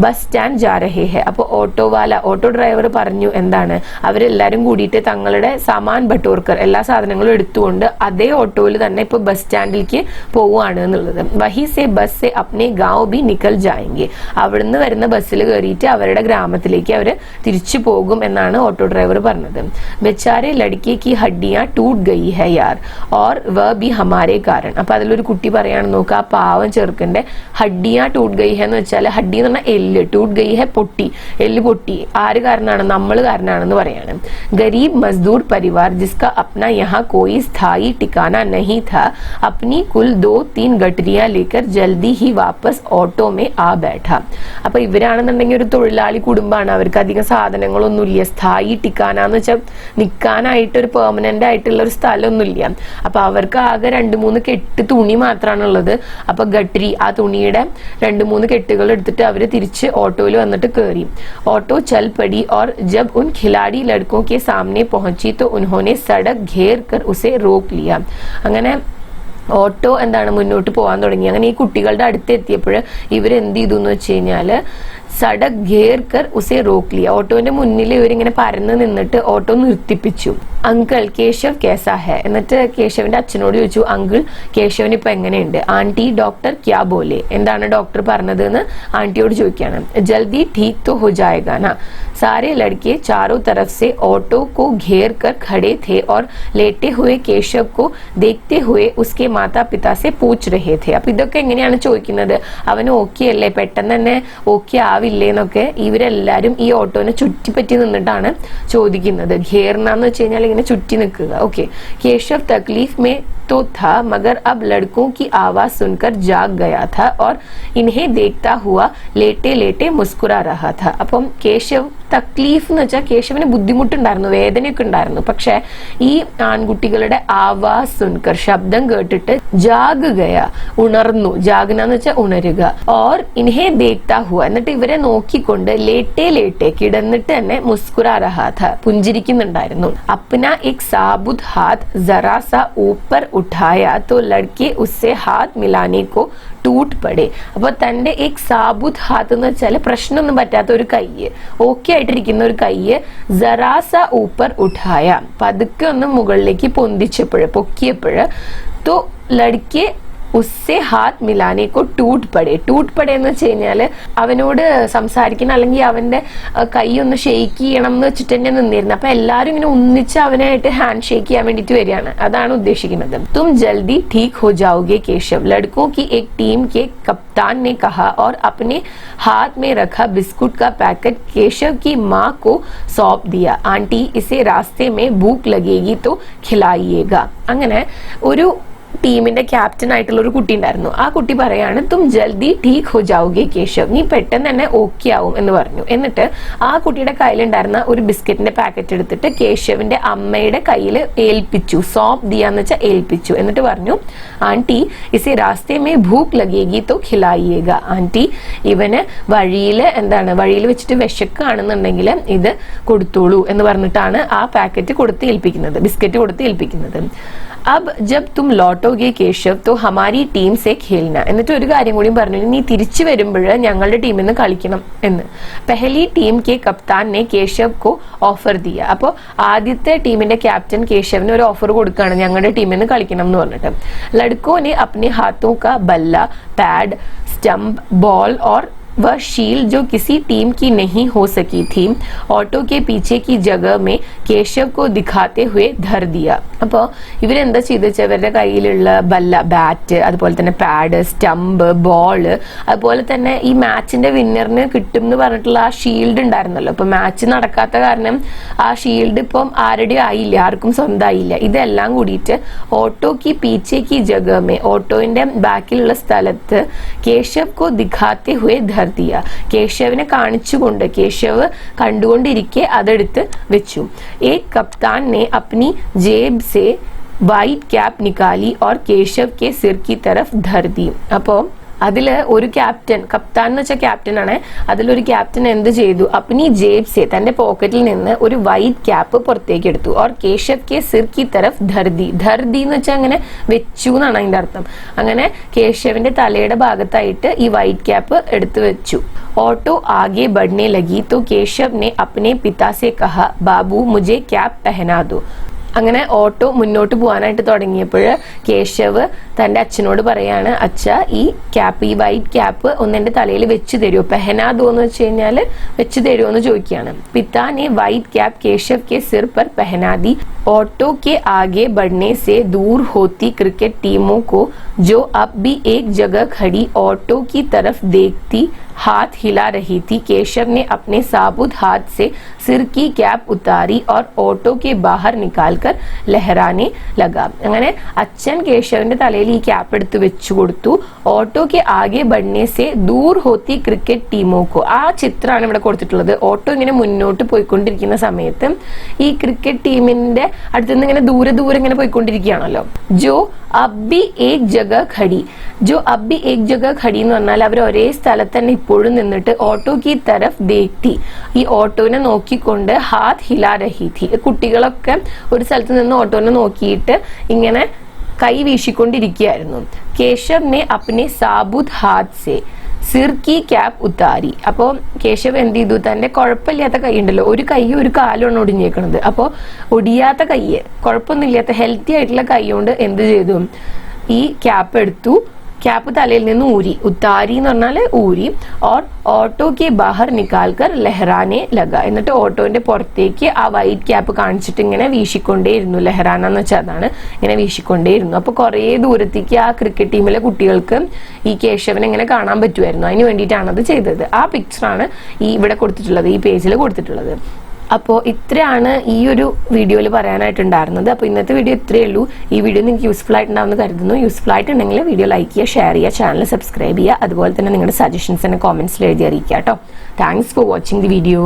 ബസ് സ്റ്റാൻഡ് ജാ രഹേ ഹെ. അപ്പൊ ഓട്ടോ ഡ്രൈവർ പറഞ്ഞു എന്താണ്, അവരെല്ലാരും കൂടിയിട്ട് തങ്ങളുടെ സാമാൻ ബട്ടോർക്കർ, എല്ലാ സാധനങ്ങളും എടുത്തുകൊണ്ട് അതേ ഓട്ടോയിൽ തന്നെ ഇപ്പൊ ബസ് സ്റ്റാൻഡിലേക്ക് പോവുകയാണ് എന്നുള്ളത്. വഹി സെ ബസ് സെ അപ്നെ ഗാവ് ബി നിക്കൽ ജായെങ്കെ, അവിടുന്ന് വരുന്ന ബസ്സിൽ കയറിയിട്ട് അവരുടെ ഗ്രാമത്തിലേക്ക് അവര് തിരിച്ചു പോകും എന്നാണ് ഓട്ടോ ഡ്രൈവർ പറഞ്ഞത്. ബെച്ചാരെ ലഡ്കെ കി ഹഡ്ഡിയാ ടൂട്ട് ഗയി ഹെ യാർ ഓർ വ ബി ഹമാരെ കാരൻ. അപ്പൊ അതിലൊരു കുട്ടി പറയാണ്, നോക്കുക ആ പാവം ചെറുക്കന്റെ ഹഡ്ഡിയാ ടൂട്ട് ഗയി ഹെ എന്ന് വെച്ചാൽ, ഹഡ്ഡി എന്ന് പറഞ്ഞാൽ എല്ല്, ടൂട്ട് ഗയി ഹെ പൊട്ടി, എല്ല് പൊട്ടി. ആര് കാരണമാണ്, നമ്മൾ കാരണമാണെന്ന് പറയാണ്. ഗരീബ് മസ്ദൂർ പരിവാർ ജിസ്ക അപ്ന യഹാ കോയി സ്ഥായി ടിക്കാന നഹി था अपनी कुल 2-3 गठरियां लेकर जल्दी ही वापस ഓട്ടോ മേ ആ बैठा. അപ്പൊ ഇവരാണെന്നുണ്ടെങ്കിൽ ഒരു തൊഴിലാളി കുടുംബമാണ്, അവർക്ക് അധികം സാധനങ്ങളൊന്നുമില്ല. സ്ഥായി ടിക്കാന എന്ന് വെച്ചാൽ നിൽക്കാനായിട്ട് ഒരു പെർമനന്റ് ആയിട്ടുള്ള ഒരു സ്ഥലമൊന്നുമില്ല. അപ്പൊ അവർക്ക് ആകെ 2-3 കെട്ട് തുണി മാത്രമാണുള്ളത്. അപ്പൊ ഗട്ടരി, ആ തുണിയുടെ 2-3 കെട്ടുകൾ എടുത്തിട്ട് അവര് തിരിച്ച് ഓട്ടോയിൽ വന്നിട്ട് കയറി. ഓട്ടോ चल पड़ी और जब उन खिलाड़ी लड़कों के सामने पहुंची तो उन्होंने सड़क घेर कर उसे रोक लिया. അങ്ങനെ ഓട്ടോ എന്താണ് മുന്നോട്ട് പോകാൻ തുടങ്ങി. അങ്ങനെ ഈ കുട്ടികളുടെ അടുത്ത് എത്തിയപ്പോൾ ഇവരെന്ത് ചെയ്തു എന്ന് വെച്ച് കഴിഞ്ഞാല് സഡക് ഘേർ കർ ഉസെ റോക്ക് ലിയ. ഓട്ടോന്റെ മുന്നിൽ ഇവരിങ്ങനെ പരന്ന് നിന്നിട്ട് ഓട്ടോ നിർത്തിപ്പിച്ചു. അങ്കിൾ കേശവ് കേസാ ഹെ, എന്നിട്ട് കേശവന്റെ അച്ഛനോട് ചോദിച്ചു, അങ്കിൾ കേശവൻ ഇപ്പൊ എങ്ങനെയുണ്ട്? ആന്റി ഡോക്ടർ ക്യാ ബോലെ, എന്താണ് ഡോക്ടർ പറഞ്ഞത് എന്ന് ആന്റിയോട് ചോദിക്കുകയാണ്. ജൽദി ठीक तो हो जाएगा ना. सारे लड़के चारों तरफ से ऑटो को घेर कर खड़े थे और लेटे हुए केशव को देखते हुए उसके माता पिता से पूछ रहे थे. അപ്പൊ ഇതൊക്കെ എങ്ങനെയാണ് ചോദിക്കുന്നത്, അവന് ഓക്കെ അല്ലേ, പെട്ടെന്ന് തന്നെ ഓക്കെ ആവില്ലേ എന്നൊക്കെ ഇവരെല്ലാരും ഈ ഓട്ടോനെ ചുറ്റിപ്പറ്റി നിന്നിട്ടാണ് ചോദിക്കുന്നത്. ഘേർന്ന് വെച്ച് കഴിഞ്ഞാൽ ഇങ്ങനെ ചുറ്റി നിൽക്കുക. ഓക്കെ, കേശവ് തക്ലീഫ് മേ तो था मगर अब लड़कों की आवाज सुनकर जाग गया था और इन्हें देखता हुआ लेटे लेटे मुस्कुरा रहा था. അപ്പം കേശവ് തക്ലീഫ് എന്ന് വെച്ചാൽ കേശവന് ബുദ്ധിമുട്ടുണ്ടായിരുന്നു, വേദനയൊക്കെ ഉണ്ടായിരുന്നു. പക്ഷെ ഈ ആൺകുട്ടികളുടെ ആവാസ് സുൻകർ, ശബ്ദം കേട്ടിട്ട് ജാഗ് ഗയ, ഉണർന്നു. ജാഗ്ന എന്ന് വെച്ചാൽ ഉണരുക. ഓർ ഇൻഹെ ദേഖ്താ ഹുവ, എന്നിട്ട് അവരെ നോക്കിക്കൊണ്ട് ലേटे लेटे കിടന്നിട്ട് തന്നെ മുസ്കുരാ रहा था പുഞ്ചിരിക്കുന്നുണ്ടായിരുന്നു. अपना एक साबुत हाथ जरा सा ऊपर उठाया तो लड़के उससे हाथ मिलाने को ടൂട്ട് പടേ. അപ്പൊ തന്റെ ഏക് സാബുത് ഹാത്ത് എന്ന് വെച്ചാൽ പ്രശ്നമൊന്നും പറ്റാത്ത ഒരു കയ്യ്, ഓക്കെ ആയിട്ടിരിക്കുന്ന ഒരു കയ്യ് ജറാസ ഊപ്പർ ഉഠായ പതുക്കെ ഒന്ന് മുകളിലേക്ക് പൊക്കിയപ്പോഴ് തോ ലഡ്കെ ഉസ്സെ ഹാത്ത് മിലാനേക്കോ ടൂട്ട് പടേ. ടൂട്ട് പടേ എന്ന് വെച്ച് കഴിഞ്ഞാല് അവനോട് സംസാരിക്കണം അല്ലെങ്കിൽ അവന്റെ കൈ ഒന്ന് ഷെയ്ക്ക് ചെയ്യണം എന്ന് വെച്ചിട്ട് തന്നെ നിന്നിരുന്നു. അപ്പൊ എല്ലാരും ഇങ്ങനെ ഒന്നിച്ച് അവനായിട്ട് ഹാൻഡ് ഷേക്ക് ചെയ്യാൻ വേണ്ടിട്ട് വരികയാണ്, അതാണ് ഉദ്ദേശിക്കുന്നത്. തും ജൽദി ठीक हो जाओगे केशव, लड़कों की एक टीम के कप्तान ने कहा और अपने हाथ में रखा बिस्कुट का पैकेट केशव की माँ को सौंप दिया. आंटी इसे रास्ते में भूख लगेगी तो खिलाइएगा. അങ്ങനെ ഒരു ടീമിന്റെ ക്യാപ്റ്റൻ ആയിട്ടുള്ള ഒരു കുട്ടി ഉണ്ടായിരുന്നു. ആ കുട്ടി പറയാണ് തും ജൽദി ठीक हो जाओगे കേശവ്, നീ പെട്ടെന്ന് തന്നെ ഓക്കെ ആവും എന്ന് പറഞ്ഞു. എന്നിട്ട് ആ കുട്ടിയുടെ കയ്യിലുണ്ടായിരുന്ന ഒരു ബിസ്ക്കറ്റിന്റെ പാക്കറ്റ് എടുത്തിട്ട് കേശവിന്റെ അമ്മയുടെ കയ്യിൽ ഏൽപ്പിച്ചു. സോപ്പ് ദിയാന്ന് വെച്ചാൽ ഏൽപ്പിച്ചു. എന്നിട്ട് പറഞ്ഞു ആന്റി ഇസേ രാസ്തേ മേ ഭൂക്ക് ലഗേഗി തോ ഖിലായിയേഗ. ആന്റി ഇവന് വഴിയിൽ വെച്ചിട്ട് വിശക്കാണെന്നുണ്ടെങ്കിൽ ഇത് കൊടുത്തോളൂ എന്ന് പറഞ്ഞിട്ടാണ് ആ പാക്കറ്റ് കൊടുത്ത് ഏൽപ്പിക്കുന്നത്, ബിസ്ക്കറ്റ് കൊടുത്ത് ഏൽപ്പിക്കുന്നത്. अब जब तुम लौटोगे केशव तो हमारी टीम से खेलना. എന്നിട്ട് ഒരു കാര്യം കൂടി പറഞ്ഞു, നീ തിരിച്ചു വരുമ്പോൾ ഞങ്ങളുടെ ടീമിൽ നിന്ന് കളിക്കണം എന്ന്. പെഹലി ടീം കെ കപ്താൻ ने കേശവ് को ഓഫർ दिया. അപ്പോൾ ആദ്യത്തെ ടീമിന്റെ ക്യാപ്റ്റൻ കേശവിന് ഒരു ഓഫർ കൊടുക്കുകയാണ്, ഞങ്ങളുടെ ടീമിൽ നിന്ന് കളിക്കണം എന്ന് പറഞ്ഞിട്ട്. लड़कों ने अपने हाथों का बल्ला, पैड, स्टंप, बॉल और वह शील्ड जो किसी टीम की नहीं हो सकी थी ऑटो के पीछे की जगह में केशव को दिखाते हुए धर दिया. അപ്പോൾ ഇവരെന്താ ചെയ്തെച്ചാൽ ഇവരുടെ കയ്യിലുള്ള ബല്ല, ബാറ്റ്, അതുപോലെ തന്നെ പാഡ്, സ്റ്റംപ്, ബോള്, അതുപോലെ തന്നെ ഈ മാച്ചിന്റെ വിന്നറിന് കിട്ടും എന്ന് പറഞ്ഞിട്ടുള്ള ആ ഷീൽഡ് ഉണ്ടായിരുന്നല്ലോ. ഇപ്പൊ മാച്ച് നടക്കാത്ത കാരണം ആ ഷീൽഡ് ഇപ്പം ആരുടെയും ആയില്ല, ആർക്കും സ്വന്തമായില്ല. ഇതെല്ലാം കൂടിയിട്ട് ഓട്ടോ കി പീച്ചെ കി ജഗമേ, ഓട്ടോന്റെ ബാക്കിലുള്ള സ്ഥലത്ത് കേശവ് കോ ദിഖാത്തെ ഹുവേ ധർ ദിയ, കേശവിനെ കാണിച്ചുകൊണ്ട്, കേശവ് കണ്ടുകൊണ്ടിരിക്കെ അതെടുത്ത് വെച്ചു. एक कप्तान ने अपनी जेब से वाइट कैप निकाली और केशव के सिर की तरफ धर दी. അപ്പോൾ അതില് ഒരു ക്യാപ്റ്റൻ, കപ്താൻ എന്ന് വെച്ചാൽ ക്യാപ്റ്റൻ ആണ്, അതിലൊരു ക്യാപ്റ്റൻ എന്ത് ചെയ്തു, അപ്നി ജേബ് സെ തന്റെ പോക്കറ്റിൽ നിന്ന് ഒരു വൈറ്റ് ക്യാപ്പ് പുറത്തേക്ക് എടുത്തു. ഓർ കേശവ് കെ സിർ കി തരഫ് ധർദി. ധർദി എന്ന് വെച്ചാൽ അങ്ങനെ വെച്ചു എന്നാണ് അതിന്റെ അർത്ഥം. അങ്ങനെ കേശവിന്റെ തലയുടെ ഭാഗത്തായിട്ട് ഈ വൈറ്റ് ക്യാപ്പ് എടുത്തു വെച്ചു. ഓട്ടോ ആകെ ബഡ്നെ ലഗി തോ കേശവ് ने अपने पिता से कहा बाबू मुझे कैप पहना दो. അങ്ങനെ ഓട്ടോ മുന്നോട്ട് പോകാനായിട്ട് തുടങ്ങിയപ്പോൾ കേശവ് തന്റെ അച്ഛനോട് പറയാണ്, അച്ഛ ഈ ക്യാപ്പ്, ഈ വൈറ്റ് ക്യാപ്പ് ഒന്ന് എന്റെ തലയിൽ വെച്ച് തരുമോ, പെഹനാദോ എന്ന് വെച്ച് കഴിഞ്ഞാല് വെച്ച് തരുമോ എന്ന് ചോദിക്കുകയാണ്. പിതാനെ വൈറ്റ് ക്യാപ്പ് കേശവ് के सिर पर पहना दी. ऑटो के आगे बढ़ने से दूर होती क्रिकेट टीमों को जो अब भी एक जगह खड़ी ऑटो की तरफ देखती हाथ हिला रही थी. केशव ने अपने साबुत हाथ से सिर की कैप उतारी और ऑटो के बाहर निकालकर लहराने लगा. അങ്ങനെ അച്ഛൻ കേശവന്റെ തലയിൽ ഈ ക്യാപ്പ് എടുത്ത് വെച്ചു കൊടുത്തു. ഓട്ടോ കെ ആകെ ബഡ്നെ സെ ദൂർ ഹോത്തി ക്രിക്കറ്റ് ടീമോ കോ, ആ ചിത്രമാണ് ഇവിടെ കൊടുത്തിട്ടുള്ളത്. ഓട്ടോ ഇങ്ങനെ മുന്നോട്ട് പോയിക്കൊണ്ടിരിക്കുന്ന സമയത്ത് ഈ ക്രിക്കറ്റ് ടീമിന്റെ അടുത്തുനിന്ന് ഇങ്ങനെ ദൂരെ ഇങ്ങനെ പോയിക്കൊണ്ടിരിക്കുകയാണല്ലോ. ജോ അബ്ബി ഏക് ജഗ ഖടി, ജോ അബ്ബി ഏക് ജഗ ഖടി എന്ന് പറഞ്ഞാൽ അവർ ഒരേ സ്ഥലത്ത് തന്നെ ഇപ്പോഴും നിന്നിട്ട് ഓട്ടോ കി തരഫ് ദേഖ്തി, ഈ ഓട്ടോനെ നോക്കിക്കൊണ്ട് ഹാത്ത് ഹിലാ രഹി ഥി. കുട്ടികളൊക്കെ ഒരു സ്ഥലത്ത് നിന്ന് ഓട്ടോനെ നോക്കിയിട്ട് ഇങ്ങനെ കൈ വീശിക്കൊണ്ടിരിക്കുകയായിരുന്നു. കേശവ് ने अपने साबुत हाथ से സിർ കി ക്യാപ്പ് ഉത്താരി. അപ്പോൾ കേശവ് എന്ത് ചെയ്തു, തന്റെ കുഴപ്പമില്ലാത്ത കൈ ഉണ്ടല്ലോ, ഒരു കൈയും ഒരു കാലുമാണ് ഒടിഞ്ഞേക്കണത്. അപ്പോൾ ഒടിയാത്ത കൈ, കുഴപ്പമൊന്നുമില്ലാത്ത ഹെൽത്തി ആയിട്ടുള്ള കൈ കൊണ്ട് എന്ത് ചെയ്തു, ഈ ക്യാപ്പ് എടുത്തു, ക്യാപ്പ് തലയിൽ നിന്ന് ഊരി, ഉത്താരി എന്ന് പറഞ്ഞാല് ഊരി. ഓർ ഓട്ടോ കെ ബാഹർ നിക്കാൽക്കർ ലഹറാനെ ലഗ, എന്നിട്ട് ഓട്ടോന്റെ പുറത്തേക്ക് ആ വൈറ്റ് ക്യാപ്പ് കാണിച്ചിട്ട് ഇങ്ങനെ വീശിക്കൊണ്ടേയിരുന്നു. ലഹറാന എന്ന് വെച്ചാൽ അതാണ്, ഇങ്ങനെ വീശിക്കൊണ്ടേയിരുന്നു. അപ്പൊ കുറെ ദൂരത്തേക്ക് ആ ക്രിക്കറ്റ് ടീമിലെ കുട്ടികൾക്ക് ഈ കേശവനെ ഇങ്ങനെ കാണാൻ പറ്റുമായിരുന്നു. അതിന് വേണ്ടിയിട്ടാണ് അത് ചെയ്തത്. ആ പിക്ചറാണ് ഈ ഇവിടെ കൊടുത്തിട്ടുള്ളത്, ഈ പേജിൽ കൊടുത്തിട്ടുള്ളത്. അപ്പോൾ ഇത്രയാണ് ഈ ഒരു വീഡിയോയിൽ പറയാനായിട്ടുണ്ടായിരുന്നത്. അപ്പോൾ ഇന്നത്തെ വീഡിയോ ഇത്രയേ ഉള്ളൂ. ഈ വീഡിയോ നിങ്ങൾക്ക് യൂസ്ഫുൾ ആയിട്ടുണ്ടാവുമെന്ന് കരുതുന്നു. യൂസ്ഫുൾ ആയിട്ടുണ്ടെങ്കിൽ വീഡിയോ ലൈക്ക് ചെയ്യുക, ഷെയർ ചെയ്യുക, ചാനൽ സബ്സ്ക്രൈബ് ചെയ്യുക. അതുപോലെ തന്നെ നിങ്ങളുടെ സജഷൻസ് എന്നെ കോമെന്റ്സിൽ എഴുതി അറിയിക്കുക കേട്ടോ. Thanks for watching the video.